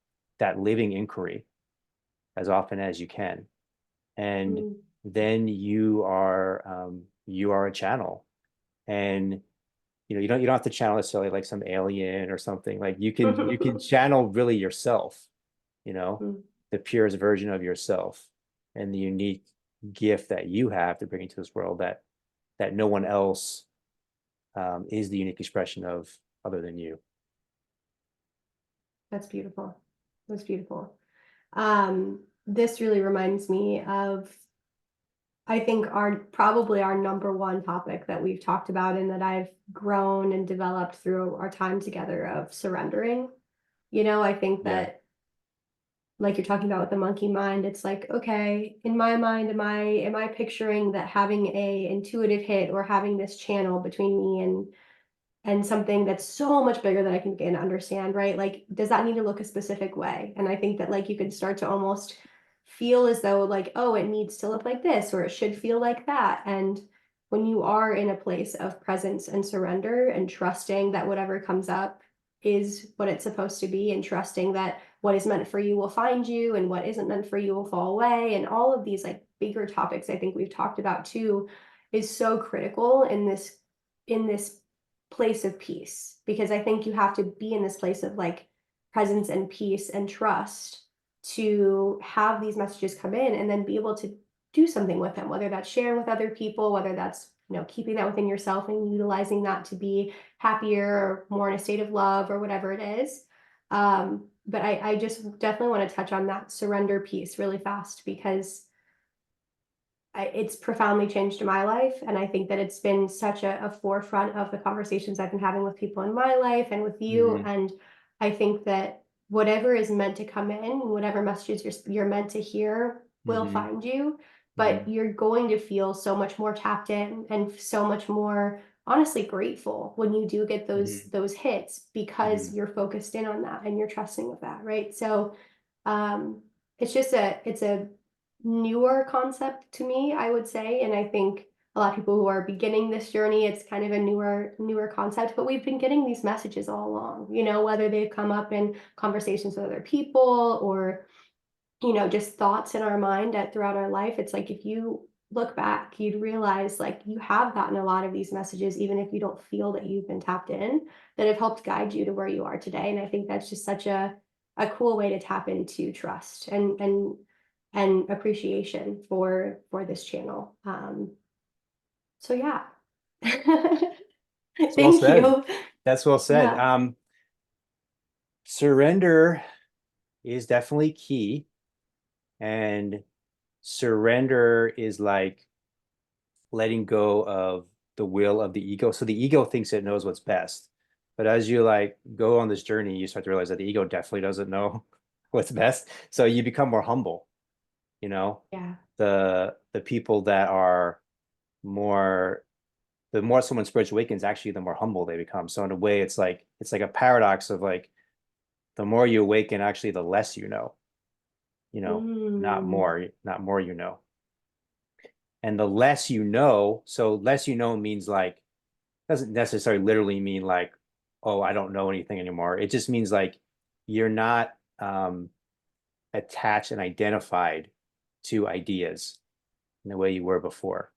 living inquiry as often as you can. And Mm. then you are a channel. And you know, you don't have to channel necessarily like some alien or something. Like you can channel really yourself, you know, Mm. the purest version of yourself and the unique gift that you have to bring into this world that no one else is the unique expression of other than you. That's beautiful. That's beautiful. This really reminds me of, I think, probably our number one topic that we've talked about and that I've grown and developed through our time together of surrendering. I think Yeah. that, like you're talking about with the monkey mind, it's like, okay, in my mind, am I picturing that having a intuitive hit or having this channel between me and something that's so much bigger that I can begin to understand, right? Like, does that need to look a specific way? And I think that like you could start to almost feel as though like, oh, it needs to look like this or it should feel like that. And when you are in a place of presence and surrender and trusting that whatever comes up is what it's supposed to be, and trusting that what is meant for you will find you and what isn't meant for you will fall away, and all of these like bigger topics I think we've talked about too, is so critical in this place of peace, because I think you have to be in this place of like presence and peace and trust to have these messages come in and then be able to do something with them, whether that's sharing with other people, whether that's keeping that within yourself and utilizing that to be happier or more in a state of love or whatever it is. But I just definitely want to touch on that surrender piece really fast, because it's profoundly changed my life. And I think that it's been such a forefront of the conversations I've been having with people in my life and with you. Mm-hmm. And I think that whatever is meant to come in, whatever messages you're meant to hear will Mm-hmm. find you, Mm-hmm. but you're going to feel so much more tapped in and so much more honestly grateful when you do get those hits, Mm-hmm. because you're focused in on that and you're trusting with that, right? So um it's a newer concept to me, I would say. And I think a lot of people who are beginning this journey, it's kind of a newer concept, but we've been getting these messages all along, whether they've come up in conversations with other people or, just thoughts in our mind throughout our life. It's like, if you look back, you'd realize like you have gotten a lot of these messages, even if you don't feel that you've been tapped in, that have helped guide you to where you are today. And I think that's just such a cool way to tap into trust and appreciation for this channel. So yeah. It's well Thank said. you. That's well said. Yeah. Surrender is definitely key. And surrender is like letting go of the will of the ego. So the ego thinks it knows what's best. But as you like go on this journey, you start to realize that the ego definitely doesn't know what's best. So you become more humble, you know. Yeah. The people that are more, the more someone spiritually awakens, actually the more humble they become. So in a way, it's like a paradox of like The more you awaken, actually, the less you know, not Mm. more, you know. And the less you know, so less you know means like, doesn't necessarily literally mean like, oh, I don't know anything anymore. It just means like you're not attached and identified to ideas in the way you were before.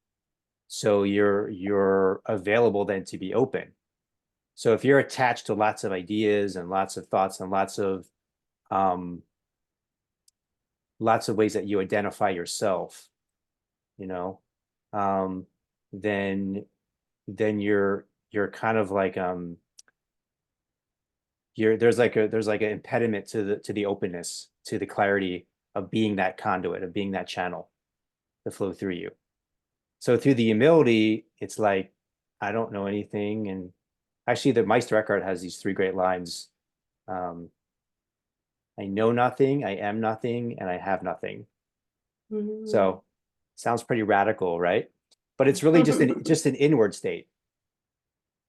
So you're available then to be open. So if you're attached to lots of ideas and lots of thoughts and um, lots of ways that you identify yourself, you know, um, then you're kind of like there's like an impediment to the openness, to the clarity of being that conduit, of being that channel to flow through you. So through the humility, it's like, I don't know anything. And actually the Meister Eckhart has these three great lines. Um, I know nothing, I am nothing, and I have nothing. Mm. So sounds pretty radical, right? But it's really just an inward state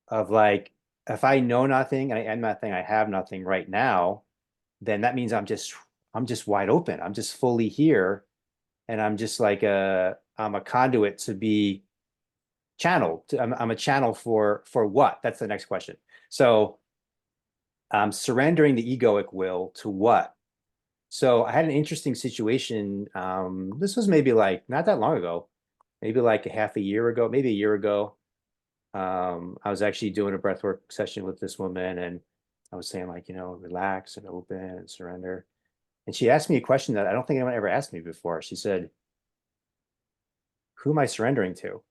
of like, if I know nothing and I am nothing, I have nothing right now, then that means I'm just wide open. I'm just fully here. And I'm just like I'm a conduit to be channeled. I'm a channel for what? That's the next question. So I'm surrendering the egoic will to what? So I had an interesting situation. This was maybe like not that long ago, maybe like a half a year ago, maybe a year ago. I was actually doing a breathwork session with this woman, and I was saying like, relax and open and surrender. And she asked me a question that I don't think anyone ever asked me before. She said, "Who am I surrendering to?"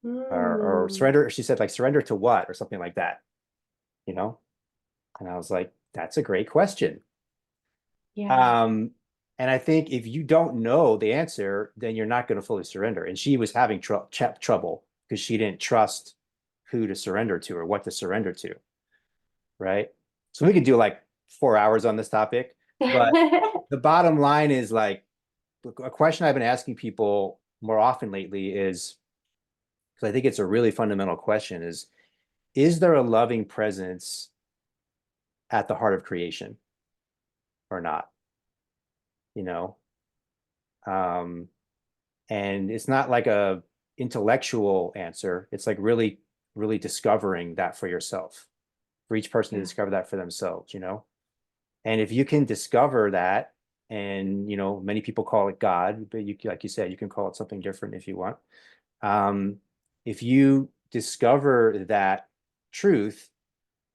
Or Mm. surrender. She said like, "Surrender to what?" or something like that. You know. And I was like, "That's a great question." Yeah. Um, and I think if you don't know the answer, then you're not going to fully surrender. And she was having trouble because she didn't trust who to surrender to or what to surrender to, right? So we could do like 4 hours on this topic, but the bottom line is like a question I've been asking people more often lately is, because I think it's a really fundamental question, is there a loving presence at the heart of creation or not? You know, um, and it's not like a intellectual answer. It's like really, really discovering that for yourself, for each person to Yeah. discover that for themselves, And if you can discover that, and many people call it God, but like you said, you can call it something different if you want. Um, if you discover that truth,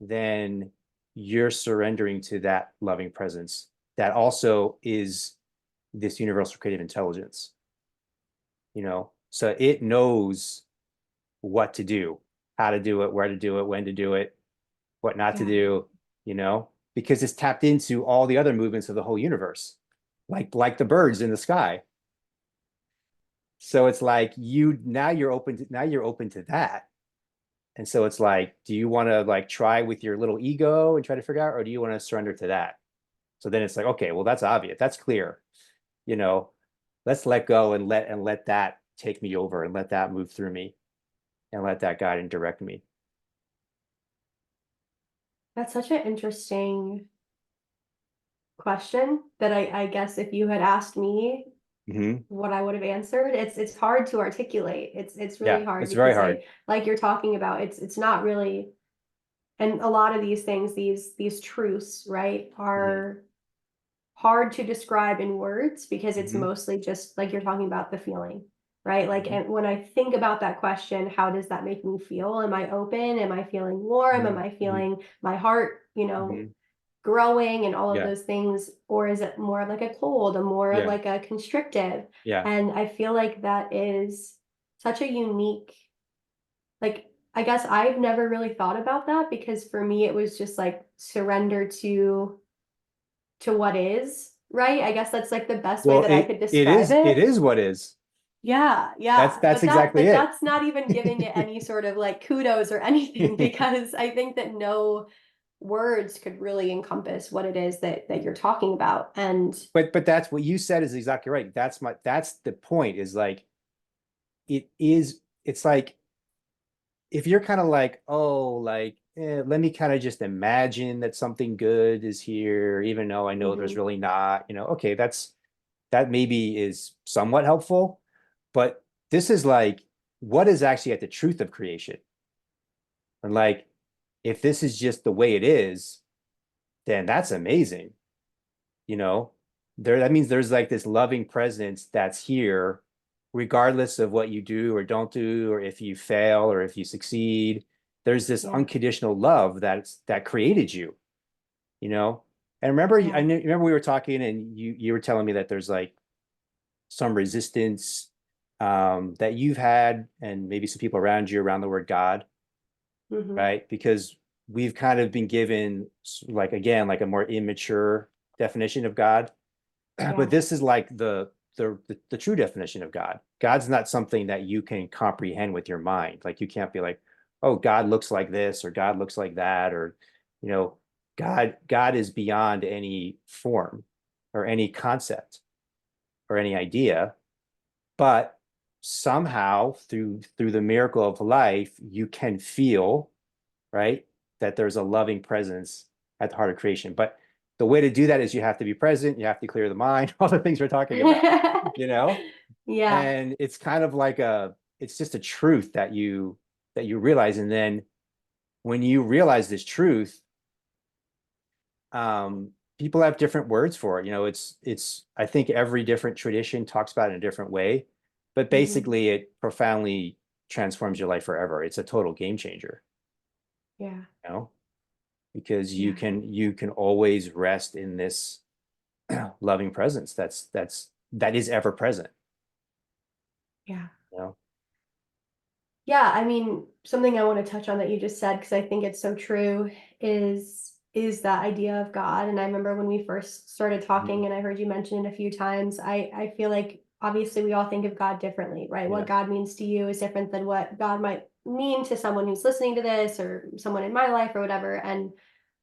then you're surrendering to that loving presence that also is this universal creative intelligence, so it knows what to do, how to do it, where to do it, when to do it, what not to Yeah. do, because it's tapped into all the other movements of the whole universe, like the birds in the sky. So it's like you're open to that. And so it's like, do you want to like try with your little ego and try to figure out, or do you want to surrender to that? So then it's like, okay, well, that's obvious. That's clear. You know, let's let go and let that take me over and let that move through me and let that guide and direct me. That's such an interesting question that I guess if you had asked me Mm-hmm. what I would have answered, it's hard to articulate. It's really Yeah, hard it's very because hard. like you're talking about, it's not really, and a lot of these things, these truths, right, Mm-hmm. are hard to describe in words because it's Mm-hmm. mostly just like you're talking about the feeling, right? Like, Mm-hmm. and when I think about that question, how does that make me feel? Am I open? Am I feeling warm? Am I Mm-hmm. feeling my heart, Mm-hmm. growing and all of Yeah, those things? Or is it more like a cold, or more yeah, like a constrictive? yeah. And I feel like that is such a unique, like, I guess I've never really thought about that because for me, it was just like surrender to what is, right? I guess that's like the best way Well, that I could describe it it. is what is. Yeah, That's yeah. that's But that exactly but it. that's not even giving it any sort of like kudos or anything because I think that no words could really encompass what it is that you're talking about. And But that's what you said is exactly right. That's the point, is like it's like if you're kind of like, oh, like let me kind of just imagine that something good is here, even though I know there's Hmm. really not, okay, that maybe is somewhat helpful, but this is like, what is actually at the truth of creation? And like, if this is just the way it is, then that's amazing. You know, that means there's like this loving presence that's here, regardless of what you do or don't do, or if you fail or if you succeed. There's this Yeah. unconditional love that created you, you know. And Yeah. remember we were talking, and you were telling me that there's like some resistance that you've had, and maybe some people around you around the word God, Hmm. right? Because we've kind of been given, like, again, like a more immature definition of God. But Yeah. this is like the true definition of God. God's not something that you can comprehend with your mind. Like, you can't be like, oh, God looks like this, or God looks like that, or you know, God is beyond any form or any concept or any idea. But somehow through the miracle of life, you can feel, right, that there's a loving presence at the heart of creation. But the way to do that is you have to be present, you have to clear the mind, all the things we're talking about, you know? Yeah. And it's kind of like it's just a truth that you realize. And then when you realize this truth, people have different words for it. I think every different tradition talks about it in a different way, but Hmm. basically it profoundly transforms your life forever. It's a total game changer, Yeah. you know? Because you Yeah. can you can always rest in this loving presence that is ever present, Yeah. you know. Yeah, I mean, something I want to touch on that you just said, because I think it's so true, is that idea of God. And I remember when we first started Mhm. talking and I heard you mention it a few times, I feel like obviously we all think of God differently, right? What Yeah. God means to you is different than what God might mean to someone who's listening to this or someone in my life or whatever. And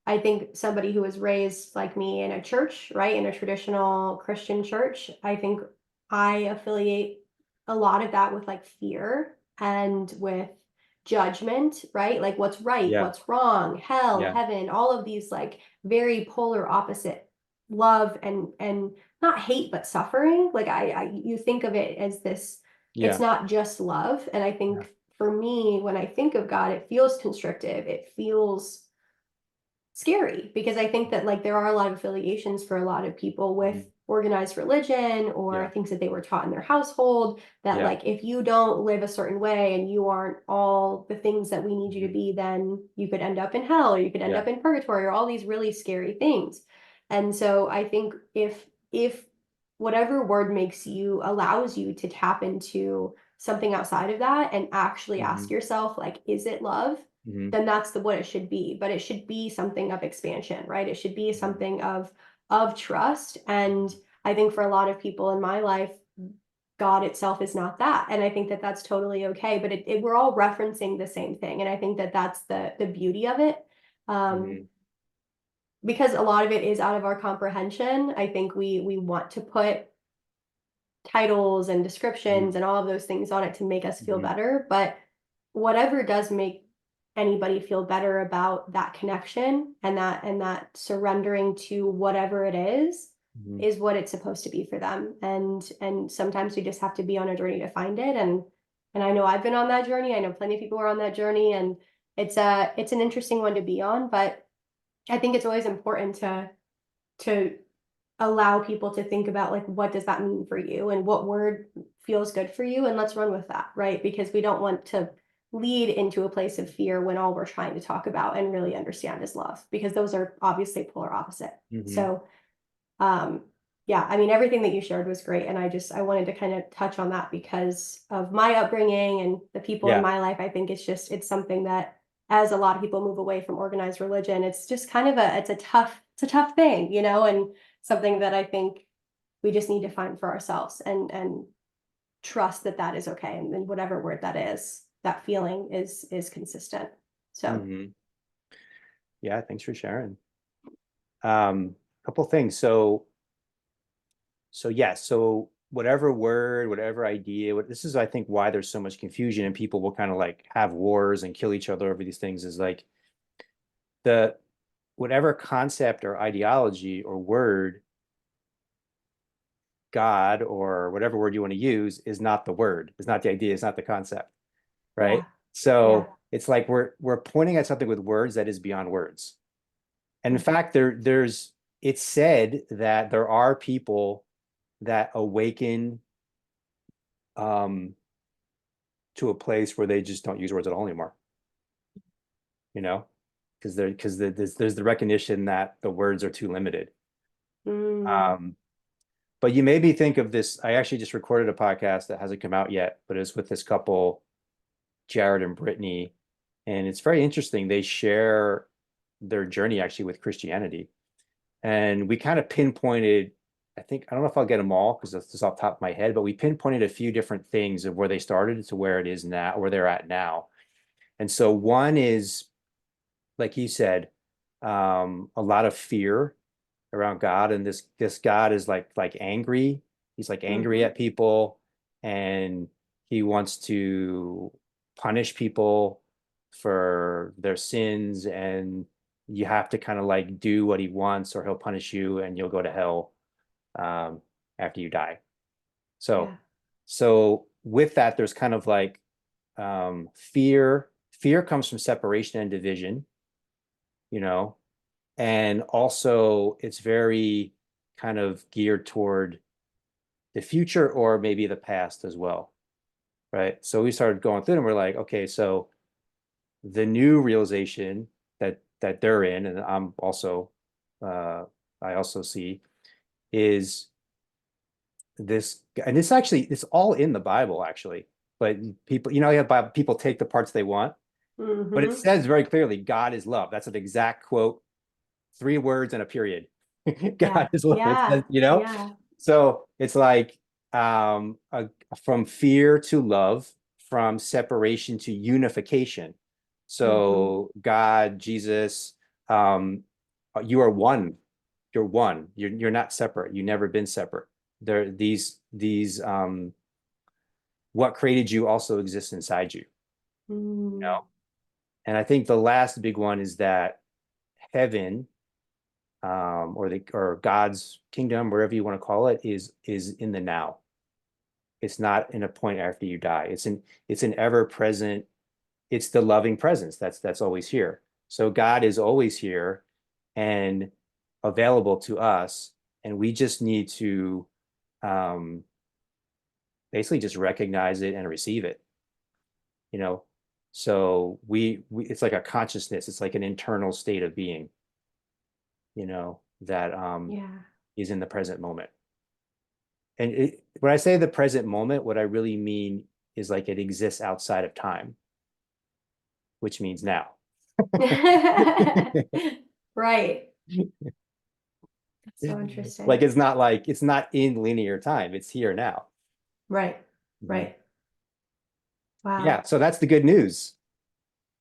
I think somebody who was raised like me in a church, right, in a traditional Christian church, I think I affiliate a lot of that with like fear and with judgment, right? Like what's right, Yeah. what's wrong, hell, Yeah. heaven, all of these like very polar opposite love and not hate but suffering. Like I you think of it as this, it's Yeah. not just love. And I Yeah. think for me, when I think of God, it feels constrictive. It feels scary because I think that like there are a lot of affiliations for a lot of people with Mhm. organized religion or Yeah. things that they were taught in their household that Yeah. like if you don't live a certain way and you aren't all the things that we need you to Mhm. be, then you could end up in hell or you could end Yeah. up in purgatory or all these really scary things. And so I think if whatever word makes you allows you to tap into something outside of that and actually ask Mhm. yourself like, is it love? Mhm. Then that's what it should be. But it should be something of expansion, right? It should be Mhm. something of trust. And I think for a lot of people in my life, God itself is not that. And I think that that's totally okay. But we're all referencing the same thing. And I think that that's the beauty of it. Um, Mhm. because a lot of it is out of our comprehension. I think we want to put titles and descriptions Mhm. and all of those things on it to make us feel Mhm. better. But whatever does make anybody feel better about that connection and that surrendering to whatever it Mhm. is what it's supposed to be for them. And sometimes we just have to be on a journey to find it. And I know I've been on that journey. I know plenty of people are on that journey, and it's an interesting one to be on. But I think it's always important to allow people to think about like what does that mean for you and what word feels good for you, and let's run with that, right? Because we don't want to lead into a place of fear when all we're trying to talk about and really understand is love, because those are obviously polar opposite. Mhm. So um yeah, I mean everything that you shared was great, and I wanted to kind of touch on that because of my upbringing and the people in Yeah. my life. I think it's something that as a lot of people move away from organized religion, it's just kind of it's a tough thing, and something that I think we just need to find for ourselves and trust that that is okay, and whatever word that is, that feeling is consistent. So Mhm. Yeah, thanks for sharing. Couple things. So whatever word, whatever idea, this is, I think, why there's so much confusion and people will kind of like have wars and kill each other over these things, is like the whatever concept or ideology or word, God or whatever word you want to use, is not the word, it's not the idea, it's not the concept, right? Yeah. Yeah. So it's like we're pointing at something with words that is beyond words. And in fact, there's it's said that there are people that awaken um to a place where they just don't use words at all anymore, you know, there's the recognition that the words are too limited. Mm. Um, but you made me think of this. I actually just recorded a podcast that hasn't come out yet, but it's with this couple, Jared and Brittany, and it's very interesting. They share their journey actually with Christianity, and we kind of pinpointed. I don't know if I'll get them all because that's just off the top of my head, but we pinpointed a few different things of where they started to where it is now, where they're at now. And so one is, like you said, a lot of fear around God, and this God is like angry. He's like angry Mm-hmm. at people, and he wants to punish people for their sins, and you have to kind of like do what he wants, or he'll punish you, and you'll go to hell um, after you die. So, Yeah. so with that, there's kind of like fear. Fear comes from separation and division, you know, and also it's very kind of geared toward the future or maybe the past as well, right? So we started going through and we're like, okay, so the new realization that they're in, and I'm also I also see, is this, and it's actually it's all in the Bible actually, but people, you know, you have people take the parts they want, but it Mm-hmm. says very clearly God is love. That's an exact quote, 3 words and a period. God Yeah. is love. It says, Yeah. you know, Yeah. so it's like from fear to love, from separation to unification. Mm-hmm. So God, Jesus, um, you are one. You're one. You're not separate. You've never been separate. There, these what created you also exists inside you. You Mm. know, and I think the last big one is that heaven, or God's kingdom, wherever you want to call it, is in the now. It's not in a point after you die. It's an ever present. It's the loving presence that's always here. So God is always here and available to us, and we just need to um, basically just recognize it and receive it. You know, so we it's like a consciousness. It's like an internal state of being. You know, that Yeah. is in the present moment. And when I say the present moment, what I really mean is like it exists outside of time, which means now. Right. That's so Like interesting. it's not in linear time. It's here now. Right. Mhm. Right. Wow. Yeah. So that's the good news.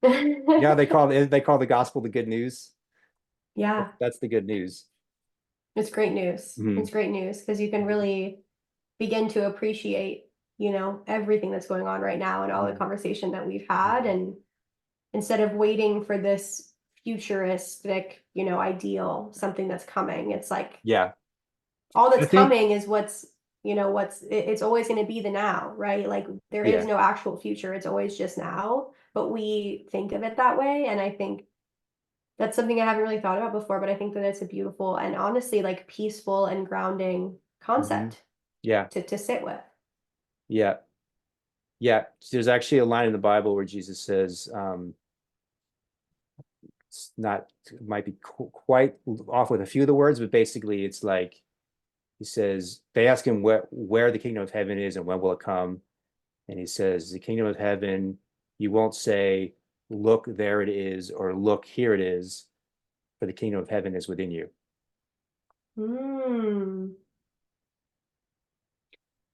Yeah, they call the gospel the good news. Yeah. That's the good news. It's great news. Mhm. It's great news because you can really begin to appreciate, everything that's going on right now and all the Mhm. conversation that we've had. Mhm. And instead of waiting for this futuristic, ideal, something that's coming, it's like Yeah. all I that's think, coming is it's always going to be the now, right? Like there is yeah. no actual future. It's always just now, but we think of it that way. And I think that's something I haven't really thought about before, but I think that it's a beautiful and honestly like peaceful and grounding Mhm. concept Yeah. to sit with. Yeah. Yeah. There's actually a line in the Bible where Jesus says, it's not, it might be quite off with a few of the words, but basically it's like he says, they ask him where the kingdom of heaven is and when will it come, and he says, the kingdom of heaven, you won't say, look, there it is, or look, here it is, for the kingdom of heaven is within you. Mm.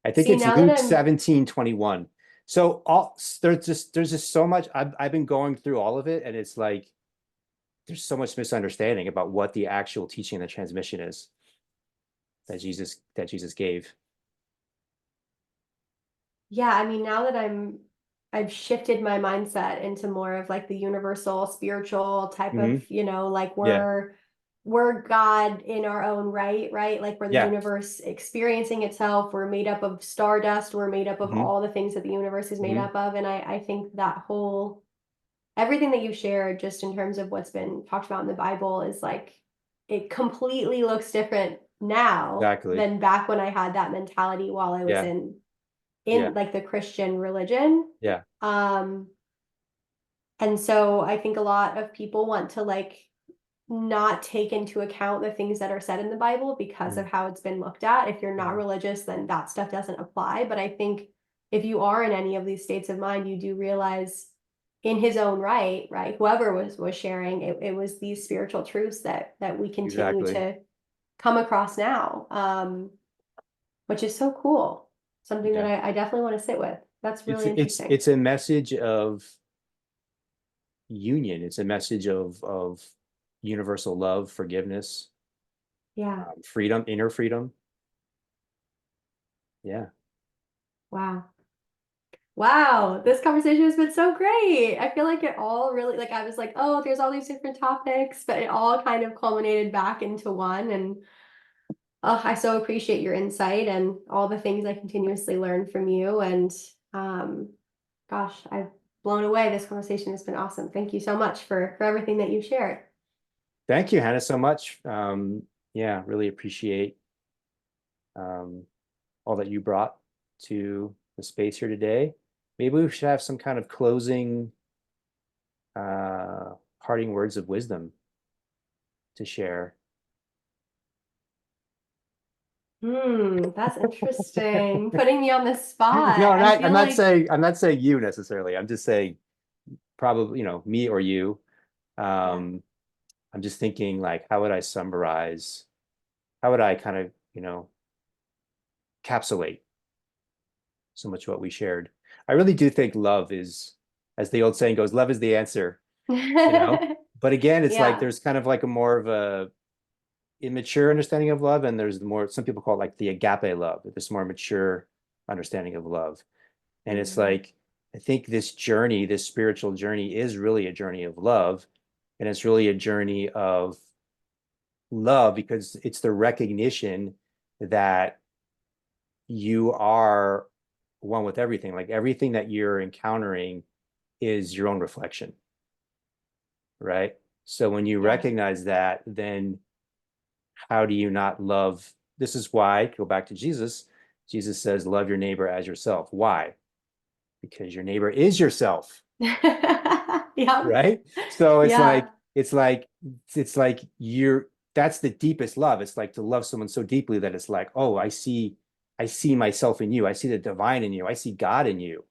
I think See, it's now that Luke I'm 17:21. So there's just so much. I've been going through all of it, and it's like there's so much misunderstanding about what the actual teaching and the transmission is that Jesus gave. Yeah, I mean, now that I'm I've shifted my mindset into more of like the universal spiritual type Hmm. of, like Yeah. we're God in our own right, right? Like we're the Yeah. universe experiencing itself. We're made up of stardust. We're made up of Hmm. all the things that the universe is made Hmm. up of. And I think that whole everything that you shared just in terms of what's been talked about in the Bible is like it completely looks different now Exactly. than back when I had that mentality while I was Yeah. in Yeah. like the Christian religion. Yeah. Um, and so I think a lot of people want to like not take into account the things that are said in the Bible because of Mhm. how it's been looked at. If you're not Mhm. religious, then that stuff doesn't apply. But I think if you are in any of these states of mind, you do realize in his own right, right? Whoever was sharing, it was these spiritual truths that we continue Exactly. to come across now, which is so cool. Something that Yeah. I definitely want to sit with. That's It's really it's interesting. it's a message of union. It's a message of universal love, forgiveness, Yeah. freedom, inner freedom. Yeah. Wow. Wow, this conversation has been so great. I feel like it all really, like, I was like, oh, there's all these different topics, but it all kind of culminated back into one. And I so appreciate your insight and all the things I continuously learn from you. And um, gosh, I've blown away. This conversation has been awesome. Thank you so much for everything that you shared. Thank you, Hannah, so much. Yeah, really appreciate um, all that you brought to the space here today. Maybe we should have some kind of closing, uh, parting words of wisdom to share. That's interesting. Putting me on the spot. No, I I'm feel not like, saying you necessarily. I'm just saying probably, me or you. yeah. Um, I'm just thinking like, how would I summarize? How would I kind of, capsulate so much what we shared? I really do think love is, as the old saying goes, love is the answer, you know? But again, it's like Yeah. there's kind of like a more of a immature understanding of love, and there's the more, some people call it like the agape love, this more mature understanding of love. And it's Mhm. like, I think this journey, this spiritual journey is really a journey of love. And it's really a journey of love because it's the recognition that you are one with everything. Like everything that you're encountering is your own reflection, right? So when you Yeah. recognize that, then how do you not love? This is why, go back to Jesus. Jesus says, love your neighbor as yourself. Why? Because your neighbor is yourself, Yeah. right? So Yeah. it's like you're, that's the deepest love. It's like to love someone so deeply that it's like, oh, I see myself in you. I see the divine in you. I see God in you,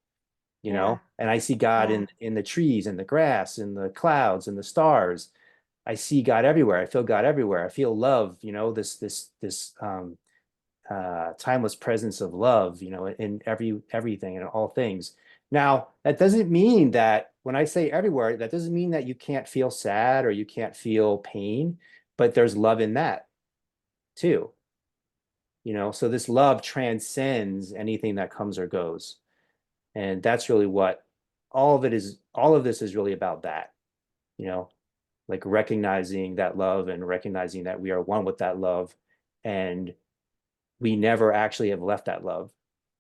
Yeah. and I see God Yeah. in the trees and the grass and the clouds and the stars. I see God everywhere. I feel God everywhere. I feel love, this timeless presence of love, in everything and all things. Now, that doesn't mean that when I say everywhere, that doesn't mean that you can't feel sad or you can't feel pain, but there's love in that too. So this love transcends anything that comes or goes. And that's really what all of this is really about, that, you know, like recognizing that love and recognizing that we are one with that love. And we never actually have left that love,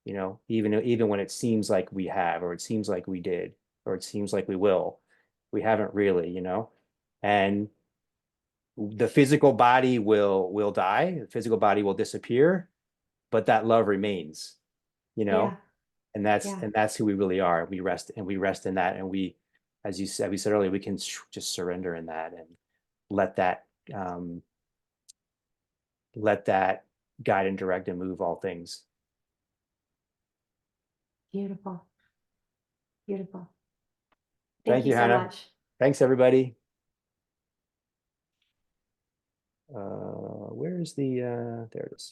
even when it seems like we have, or it seems like we did, or it seems like we will, we haven't really, and the physical body will die, the physical body will disappear, but that love remains, you know Yeah. Yeah. and that's who we really are. We rest in that, and we, as you said, we said earlier, we can just surrender in that and let that um let that guide and direct and move all things. Beautiful. Beautiful. Thank Thank you you, so Hannah. much. Thanks, everybody. Where's the there it is.